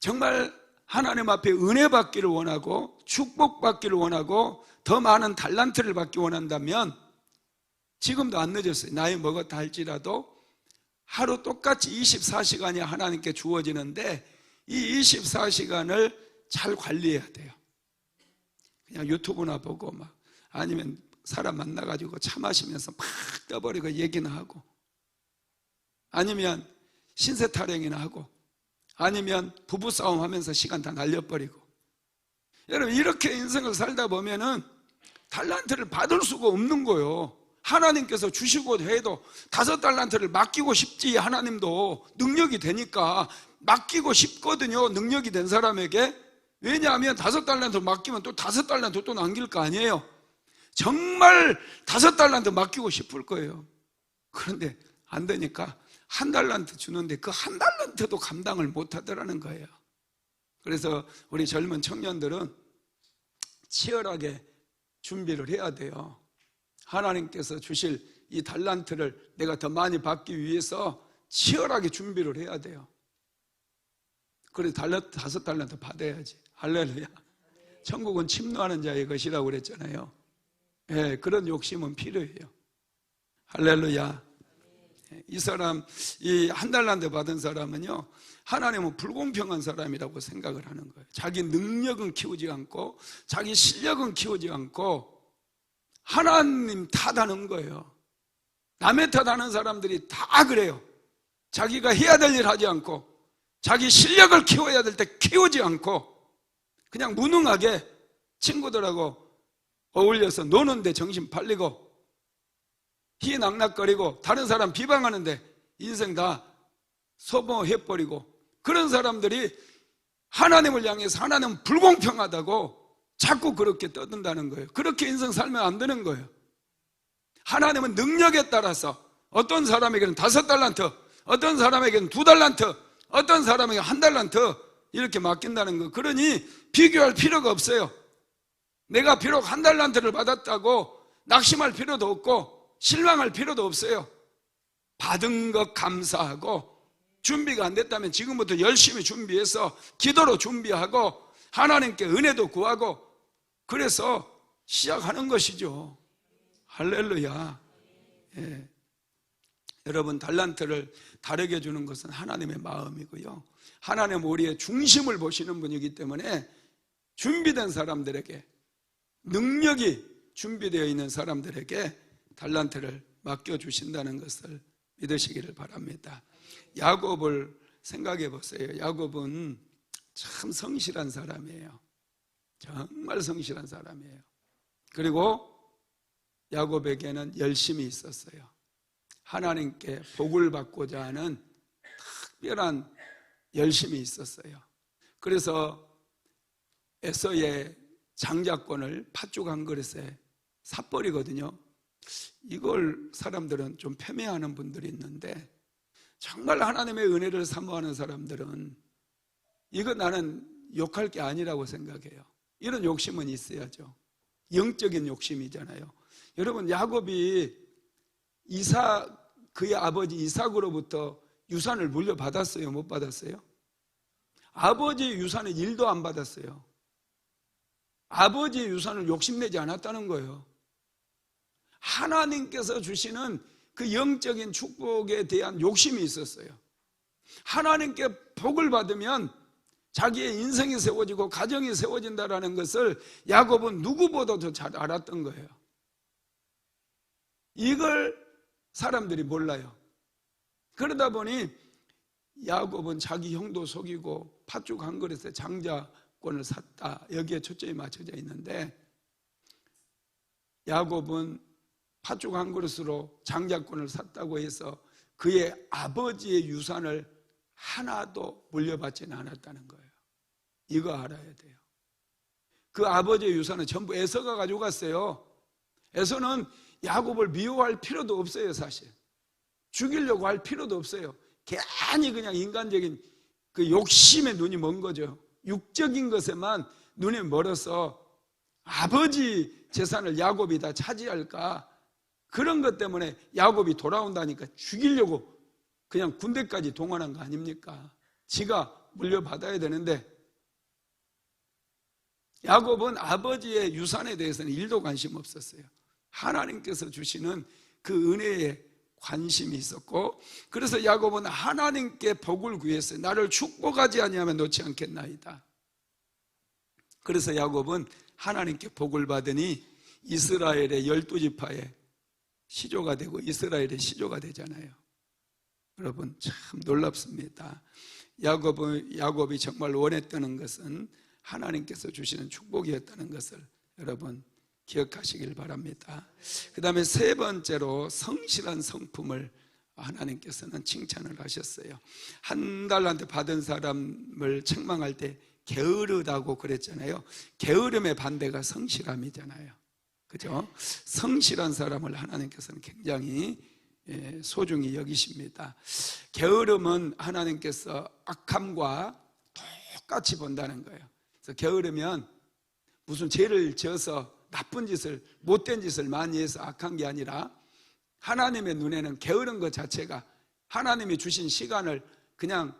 정말 하나님 앞에 은혜 받기를 원하고 축복 받기를 원하고 더 많은 달란트를 받기 원한다면 지금도 안 늦었어요. 나이 먹었다 할지라도 하루 똑같이 24시간이 하나님께 주어지는데 이 24시간을 잘 관리해야 돼요. 그냥 유튜브나 보고 막 아니면 사람 만나가지고 차 마시면서 막 떠버리고 얘기나 하고 아니면 신세 타령이나 하고 아니면 부부싸움 하면서 시간 다 날려버리고 여러분, 이렇게 인생을 살다 보면은 달란트를 받을 수가 없는 거예요. 하나님께서 주시고 해도 5달란트를 맡기고 싶지. 하나님도 능력이 되니까 맡기고 싶거든요, 능력이 된 사람에게. 왜냐하면 5달란트 맡기면 또 5달란트 또 남길 거 아니에요. 정말 5달란트 맡기고 싶을 거예요. 그런데 안 되니까 1달란트 주는데 그 1달란트도 감당을 못 하더라는 거예요. 그래서 우리 젊은 청년들은 치열하게 준비를 해야 돼요. 하나님께서 주실 이 달란트를 내가 더 많이 받기 위해서 치열하게 준비를 해야 돼요. 그래서 5달란트 받아야지. 할렐루야. 천국은 침노하는 자의 것이라고 그랬잖아요. 예, 그런 욕심은 필요해요. 할렐루야. 이 사람, 이 한 달란트 받은 사람은요, 하나님은 불공평한 사람이라고 생각을 하는 거예요. 자기 능력은 키우지 않고 자기 실력은 키우지 않고 하나님 탓하는 거예요. 남의 탓하는 사람들이 다 그래요. 자기가 해야 될 일 하지 않고 자기 실력을 키워야 될 때 키우지 않고 그냥 무능하게 친구들하고 어울려서 노는데 정신 팔리고 희낙낙거리고 다른 사람 비방하는데 인생 다 소모해버리고, 그런 사람들이 하나님을 향해서 하나님은 불공평하다고 자꾸 그렇게 떠든다는 거예요. 그렇게 인생 살면 안 되는 거예요. 하나님은 능력에 따라서 어떤 사람에게는 5달란트, 어떤 사람에게는 2달란트, 어떤 사람에게 1달란트 이렇게 맡긴다는 거. 그러니 비교할 필요가 없어요. 내가 비록 1달란트를 받았다고 낙심할 필요도 없고 실망할 필요도 없어요. 받은 것 감사하고, 준비가 안 됐다면 지금부터 열심히 준비해서 기도로 준비하고 하나님께 은혜도 구하고, 그래서 시작하는 것이죠. 할렐루야. 예. 여러분, 달란트를 다르게 주는 것은 하나님의 마음이고요, 하나님은 우리의 중심을 보시는 분이기 때문에 준비된 사람들에게, 능력이 준비되어 있는 사람들에게 달란트를 맡겨주신다는 것을 믿으시기를 바랍니다. 야곱을 생각해 보세요. 야곱은 참 성실한 사람이에요. 정말 성실한 사람이에요. 그리고 야곱에게는 열심이 있었어요. 하나님께 복을 받고자 하는 특별한 열심이 있었어요. 그래서 에서의 장자권을 팥죽 한 그릇에 삿버리거든요. 이걸 사람들은 좀 패매하는 분들이 있는데, 정말 하나님의 은혜를 사모하는 사람들은 이거 나는 욕할 게 아니라고 생각해요. 이런 욕심은 있어야죠. 영적인 욕심이잖아요. 여러분, 야곱이 그의 아버지 이삭으로부터 유산을 물려받았어요? 못 받았어요? 아버지의 유산은 1도 안 받았어요. 아버지의 유산을 욕심내지 않았다는 거예요. 하나님께서 주시는 그 영적인 축복에 대한 욕심이 있었어요. 하나님께 복을 받으면 자기의 인생이 세워지고 가정이 세워진다는 것을 야곱은 누구보다도 잘 알았던 거예요. 이걸 사람들이 몰라요. 그러다 보니 야곱은 자기 형도 속이고 팥죽 한 그릇에 장자권을 샀다, 여기에 초점이 맞춰져 있는데, 야곱은 팥죽 한 그릇으로 장자권을 샀다고 해서 그의 아버지의 유산을 하나도 물려받지는 않았다는 거예요. 이거 알아야 돼요. 그 아버지의 유산은 전부 에서가 가져갔어요. 에서는 야곱을 미워할 필요도 없어요. 사실 죽이려고 할 필요도 없어요. 괜히 그냥 인간적인 그 욕심에 눈이 먼 거죠. 육적인 것에만 눈이 멀어서 아버지 재산을 야곱이 다 차지할까, 그런 것 때문에 야곱이 돌아온다니까 죽이려고 그냥 군대까지 동원한 거 아닙니까? 지가 물려받아야 되는데, 야곱은 아버지의 유산에 대해서는 1도 관심 없었어요. 하나님께서 주시는 그 은혜에 관심이 있었고, 그래서 야곱은 하나님께 복을 구했어요. 나를 축복하지 아니하면 놓지 않겠나이다. 그래서 야곱은 하나님께 복을 받으니 이스라엘의 12지파의 시조가 되고 이스라엘의 시조가 되잖아요. 여러분, 참 놀랍습니다. 야곱이 정말 원했다는 것은 하나님께서 주시는 축복이었다는 것을 여러분 기억하시길 바랍니다. 그 다음에 세 번째로 성실한 성품을 하나님께서는 칭찬을 하셨어요. 1달란트 받은 사람을 책망할 때 게으르다고 그랬잖아요. 게으름의 반대가 성실함이잖아요. 그죠? 성실한 사람을 하나님께서는 굉장히 소중히 여기십니다. 게으름은 하나님께서 악함과 똑같이 본다는 거예요. 그래서 게으르면 무슨 죄를 지어서 나쁜 짓을, 못된 짓을 많이 해서 악한 게 아니라, 하나님의 눈에는 게으른 것 자체가 하나님이 주신 시간을 그냥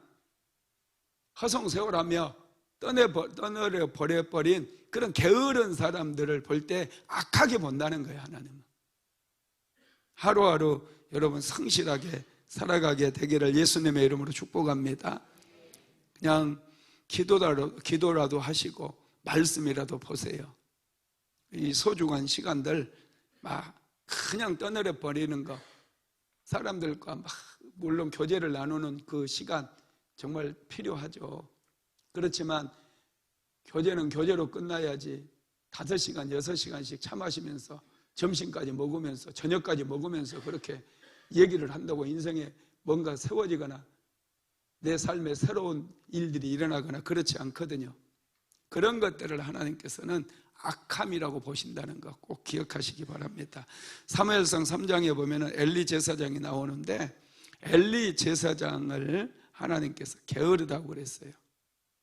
허송세월하며 떠내려 버려버린 그런 게으른 사람들을 볼 때 악하게 본다는 거예요. 하나님은 하루하루 여러분 성실하게 살아가게 되기를 예수님의 이름으로 축복합니다. 그냥 기도라도 하시고 말씀이라도 보세요. 이 소중한 시간들 막 그냥 떠내려 버리는 거, 사람들과 막 물론 교제를 나누는 그 시간 정말 필요하죠. 그렇지만 교제는 교제로 끝나야지 5시간, 6시간씩 차 마시면서 점심까지 먹으면서 저녁까지 먹으면서 그렇게 얘기를 한다고 인생에 뭔가 세워지거나 내 삶에 새로운 일들이 일어나거나 그렇지 않거든요. 그런 것들을 하나님께서는 악함이라고 보신다는 것 꼭 기억하시기 바랍니다. 사무엘상 3장에 보면 엘리 제사장이 나오는데 엘리 제사장을 하나님께서 게으르다고 그랬어요.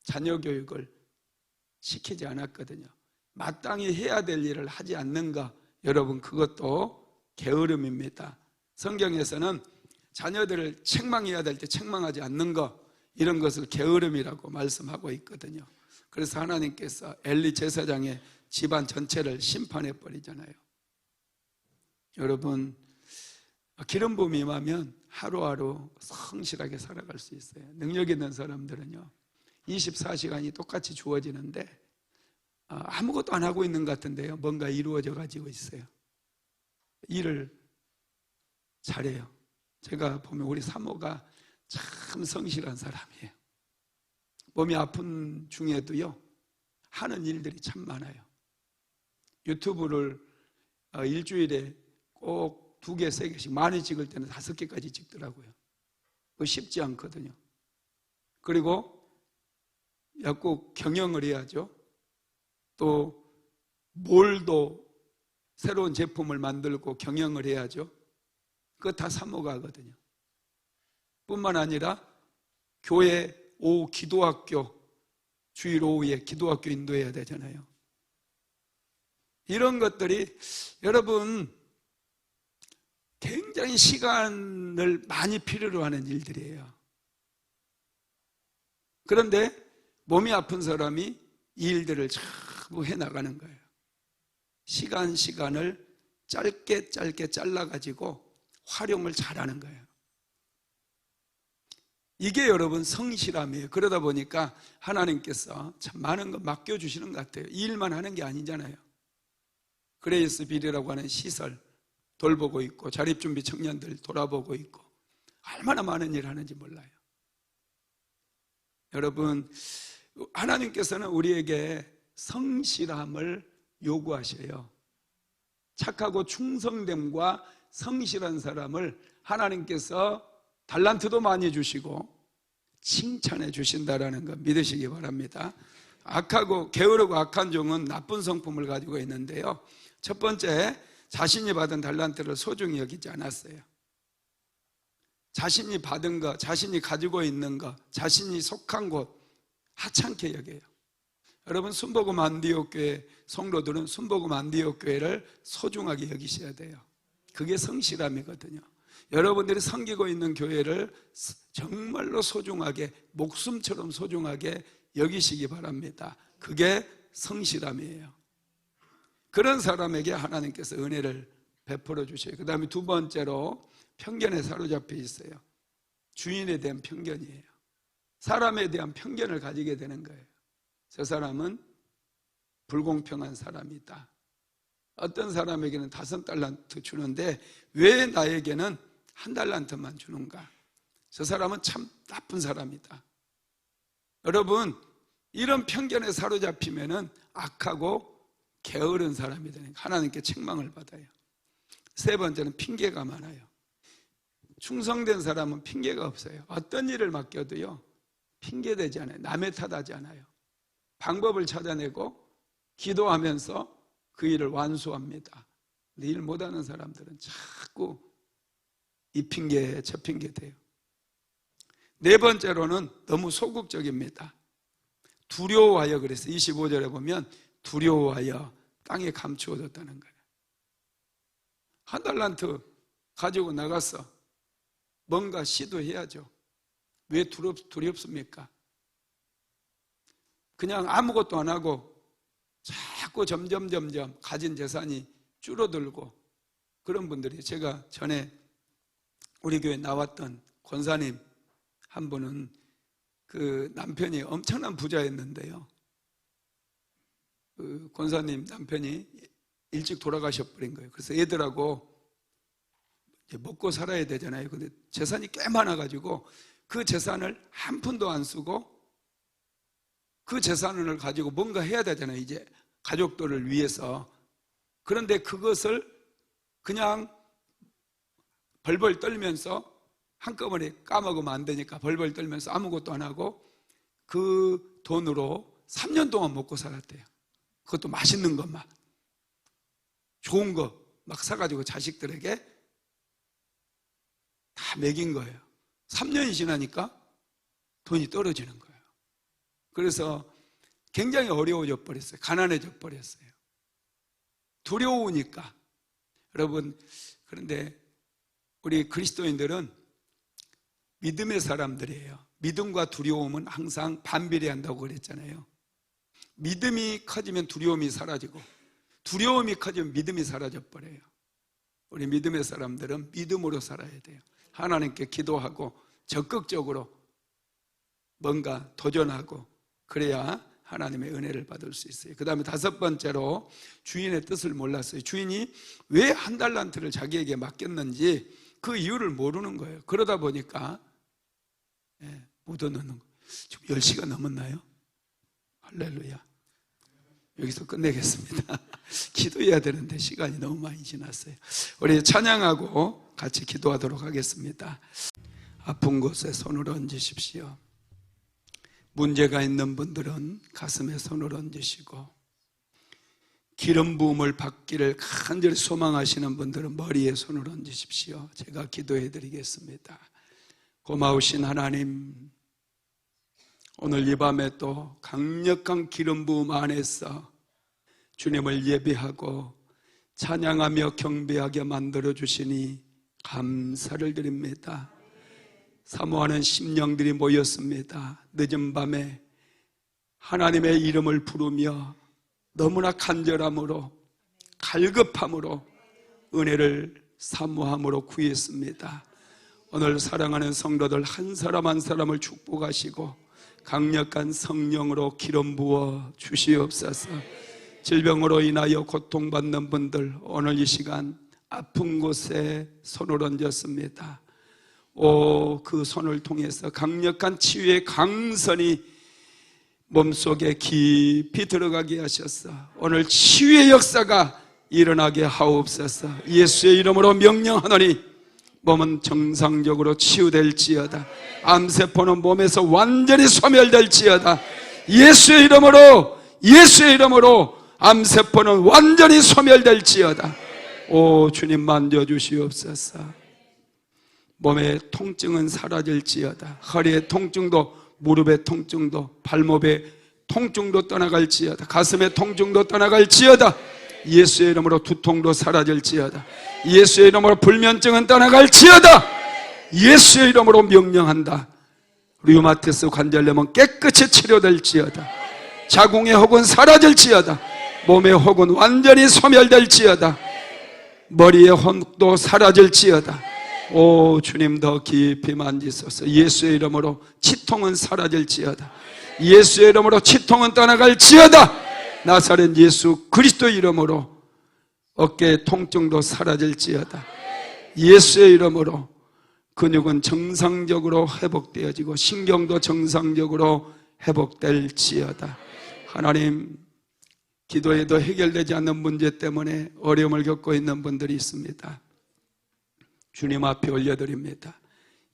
자녀 교육을 시키지 않았거든요. 마땅히 해야 될 일을 하지 않는 것, 여러분 그것도 게으름입니다. 성경에서는 자녀들을 책망해야 될 때 책망하지 않는 것, 이런 것을 게으름이라고 말씀하고 있거든요. 그래서 하나님께서 엘리 제사장의 집안 전체를 심판해 버리잖아요. 여러분 기름 부음이 임하면 하루하루 성실하게 살아갈 수 있어요. 능력 있는 사람들은요 24시간이 똑같이 주어지는데 아무것도 안 하고 있는 것 같은데요 뭔가 이루어져 가지고 있어요. 일을 잘해요. 제가 보면 우리 사모가 참 성실한 사람이에요. 몸이 아픈 중에도요 하는 일들이 참 많아요. 유튜브를 일주일에 꼭 2개, 3개씩 많이 찍을 때는 5개까지 찍더라고요. 그거 쉽지 않거든요. 그리고 약국 경영을 해야죠. 또 몰도 새로운 제품을 만들고 경영을 해야죠. 그거 다 사모가 하거든요. 뿐만 아니라 교회 오후 기도학교, 주일 오후에 기도학교 인도해야 되잖아요. 이런 것들이 여러분 굉장히 시간을 많이 필요로 하는 일들이에요. 그런데 몸이 아픈 사람이 이 일들을 전부 해나가는 거예요. 시간을 짧게 잘라가지고 활용을 잘하는 거예요. 이게 여러분 성실함이에요. 그러다 보니까 하나님께서 참 많은 거 맡겨주시는 것 같아요. 이 일만 하는 게 아니잖아요. 그레이스 빌이라고 하는 시설 돌보고 있고 자립준비 청년들 돌아보고 있고 얼마나 많은 일을 하는지 몰라요. 여러분 하나님께서는 우리에게 성실함을 요구하셔요. 착하고 충성됨과 성실한 사람을 하나님께서 달란트도 많이 주시고 칭찬해 주신다라는 거 믿으시기 바랍니다. 악하고 게으르고 악한 종은 나쁜 성품을 가지고 있는데요. 첫 번째, 자신이 받은 달란트를 소중히 여기지 않았어요. 자신이 받은 것, 자신이 가지고 있는 것, 자신이 속한 곳 하찮게 여겨요. 여러분 순복음 안디옥 교회 성도들은 순복음 안디옥 교회를 소중하게 여기셔야 돼요. 그게 성실함이거든요. 여러분들이 섬기고 있는 교회를 정말로 소중하게 목숨처럼 소중하게 여기시기 바랍니다. 그게 성실함이에요. 그런 사람에게 하나님께서 은혜를 베풀어 주셔요. 그 다음에 두 번째로 편견에 사로잡혀 있어요. 주인에 대한 편견이에요. 사람에 대한 편견을 가지게 되는 거예요. 저 사람은 불공평한 사람이다. 어떤 사람에게는 5달란트 주는데 왜 나에게는 1달란트만 주는가? 저 사람은 참 나쁜 사람이다. 여러분 이런 편견에 사로잡히면은 악하고 게으른 사람이 되는 하나님께 책망을 받아요. 세 번째는 핑계가 많아요. 충성된 사람은 핑계가 없어요. 어떤 일을 맡겨도요 핑계대지 않아요. 남의 탓하지 않아요. 방법을 찾아내고 기도하면서 그 일을 완수합니다. 근데 일 못하는 사람들은 자꾸 이 핑계 저 핑계 대요. 네 번째로는 너무 소극적입니다. 두려워하여 그랬어요. 25절에 보면 두려워하여 땅에 감추어졌다는 거예요. 1달란트 가지고 나가서 뭔가 시도해야죠. 왜 두렵습니까? 그냥 아무것도 안 하고 자꾸 점점 가진 재산이 줄어들고 그런 분들이, 제가 전에 우리 교회 나왔던 권사님 한 분은 그 남편이 엄청난 부자였는데요, 그 권사님 남편이 일찍 돌아가셔버린 거예요. 그래서 애들하고 이제 먹고 살아야 되잖아요. 근데 재산이 꽤 많아가지고 그 재산을 한 푼도 안 쓰고 그 재산을 가지고 뭔가 해야 되잖아요, 이제 가족들을 위해서. 그런데 그것을 그냥 벌벌 떨면서 한꺼번에 까먹으면 안 되니까 벌벌 떨면서 아무것도 안 하고 그 돈으로 3년 동안 먹고 살았대요. 그것도 맛있는 것만, 좋은 거 막 사가지고 자식들에게 다 먹인 거예요. 3년이 지나니까 돈이 떨어지는 거예요. 그래서 굉장히 어려워져 버렸어요. 가난해져 버렸어요. 두려우니까. 여러분, 그런데 우리 그리스도인들은 믿음의 사람들이에요. 믿음과 두려움은 항상 반비례한다고 그랬잖아요. 믿음이 커지면 두려움이 사라지고 두려움이 커지면 믿음이 사라져 버려요. 우리 믿음의 사람들은 믿음으로 살아야 돼요. 하나님께 기도하고 적극적으로 뭔가 도전하고 그래야 하나님의 은혜를 받을 수 있어요. 그 다음에 5번째로 주인의 뜻을 몰랐어요. 주인이 왜 한 달란트를 자기에게 맡겼는지 그 이유를 모르는 거예요. 그러다 보니까 못 얻는 거예요. 지금 10시가 넘었나요? 할렐루야. 여기서 끝내겠습니다. 기도해야 되는데 시간이 너무 많이 지났어요. 우리 찬양하고 같이 기도하도록 하겠습니다. 아픈 곳에 손을 얹으십시오. 문제가 있는 분들은 가슴에 손을 얹으시고, 기름 부음을 받기를 간절히 소망하시는 분들은 머리에 손을 얹으십시오. 제가 기도해 드리겠습니다. 고마우신 하나님, 오늘 이 밤에 또 강력한 기름 부음 안에서 주님을 예배하고 찬양하며 경배하게 만들어 주시니 감사를 드립니다. 사모하는 심령들이 모였습니다. 늦은 밤에 하나님의 이름을 부르며 너무나 간절함으로 갈급함으로 은혜를 사모함으로 구했습니다. 오늘 사랑하는 성도들 한 사람 한 사람을 축복하시고 강력한 성령으로 기름 부어 주시옵소서. 질병으로 인하여 고통받는 분들 오늘 이 시간 아픈 곳에 손을 얹었습니다. 그 손을 통해서 강력한 치유의 강선이 몸속에 깊이 들어가게 하셔서 오늘 치유의 역사가 일어나게 하옵소서. 예수의 이름으로 명령하노니 몸은 정상적으로 치유될지어다. 암세포는 몸에서 완전히 소멸될지어다. 예수의 이름으로 암세포는 완전히 소멸될지어다. 오 주님 만져주시옵소서. 몸의 통증은 사라질지어다. 허리의 통증도, 무릎의 통증도, 발목의 통증도 떠나갈지어다. 가슴의 통증도 떠나갈지어다. 예수의 이름으로 두통도 사라질지어다. 예수의 이름으로 불면증은 떠나갈지어다. 예수의 이름으로 명령한다. 류마티스 관절염은 깨끗이 치료될지어다. 자궁의 혹은 사라질지어다. 몸의 혹은 완전히 소멸될지어다. 머리의 혹도 사라질지어다. 오 주님 더 깊이 만지소서. 예수의 이름으로 치통은 사라질지어다. 예수의 이름으로 치통은 떠나갈지어다. 나사렛 예수 그리스도 이름으로 어깨의 통증도 사라질지어다. 예수의 이름으로 근육은 정상적으로 회복되어지고 신경도 정상적으로 회복될지어다. 하나님, 기도해도 해결되지 않는 문제 때문에 어려움을 겪고 있는 분들이 있습니다. 주님 앞에 올려드립니다.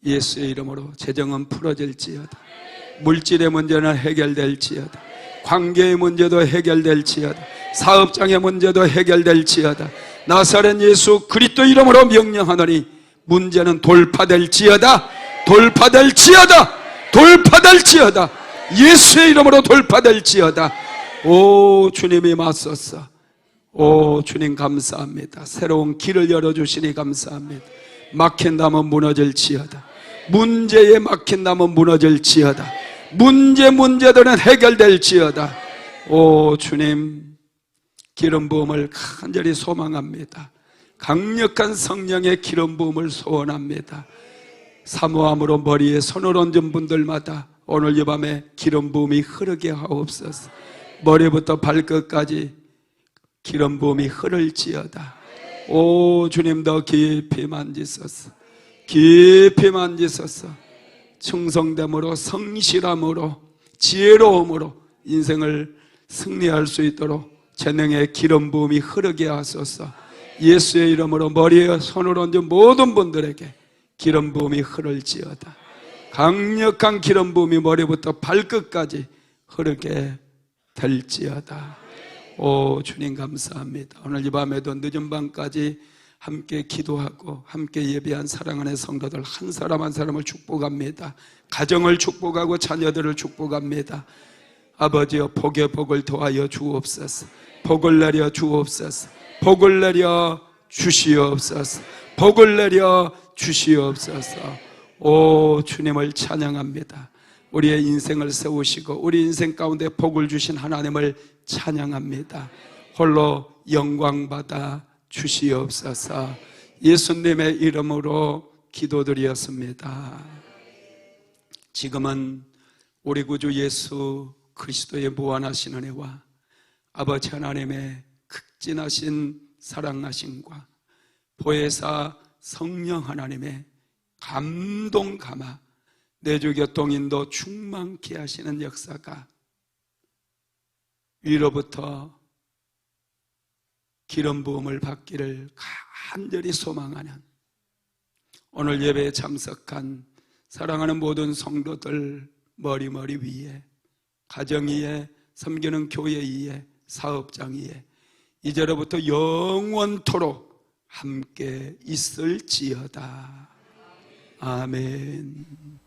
예수의 이름으로 재정은 풀어질지어다. 물질의 문제는 해결될지어다. 관계의 문제도 해결될지어다. 사업장의 문제도 해결될지어다. 나사렛 예수 그리스도 이름으로 명령하노니 문제는 돌파될지어다. 돌파될지어다. 예수의 이름으로 돌파될지어다. 오 주님이 맞섰어. 오 주님 감사합니다. 새로운 길을 열어주시니 감사합니다. 막힌 담은 무너질지어다. 문제에 막힌 담은 무너질지어다. 문제들은 해결될지어다. 오 주님, 기름 부음을 간절히 소망합니다. 강력한 성령의 기름 부음을 소원합니다. 사모함으로 머리에 손을 얹은 분들마다 오늘 이 밤에 기름 부음이 흐르게 하옵소서. 머리부터 발끝까지 기름 부음이 흐를지어다. 오 주님, 더 깊이 만지소서. 깊이 만지소서. 충성됨으로, 성실함으로, 지혜로움으로 인생을 승리할 수 있도록 재능의 기름 부음이 흐르게 하소서. 예수의 이름으로 머리에 손을 얹은 모든 분들에게 기름 부음이 흐를지어다. 강력한 기름 부음이 머리부터 발끝까지 흐르게 될지어다. 오 주님 감사합니다. 오늘 이 밤에도 늦은 밤까지 함께 기도하고 함께 예배한 사랑하는 성도들 한 사람 한 사람을 축복합니다. 가정을 축복하고 자녀들을 축복합니다. 아버지여, 복의 복을 더하여 주옵소서. 복을 내려 주옵소서. 복을 내려 주시옵소서. 복을 내려 주시옵소서. 오 주님을 찬양합니다. 우리의 인생을 세우시고 우리 인생 가운데 복을 주신 하나님을 찬양합니다. 홀로 영광받아 주시옵소서. 예수님의 이름으로 기도드렸습니다. 지금은 우리 구주 예수 그리스도의 무한하신 은혜와 아버지 하나님의 극진하신 사랑하심과 보혜사 성령 하나님의 감동 감화, 내주 교통인도 충만케 하시는 역사가 위로부터 기름 부음을 받기를 간절히 소망하는 오늘 예배에 참석한 사랑하는 모든 성도들 머리 위에, 가정 위에, 섬기는 교회 위에, 사업장 위에 이제로부터 영원토록 함께 있을지어다. 아멘.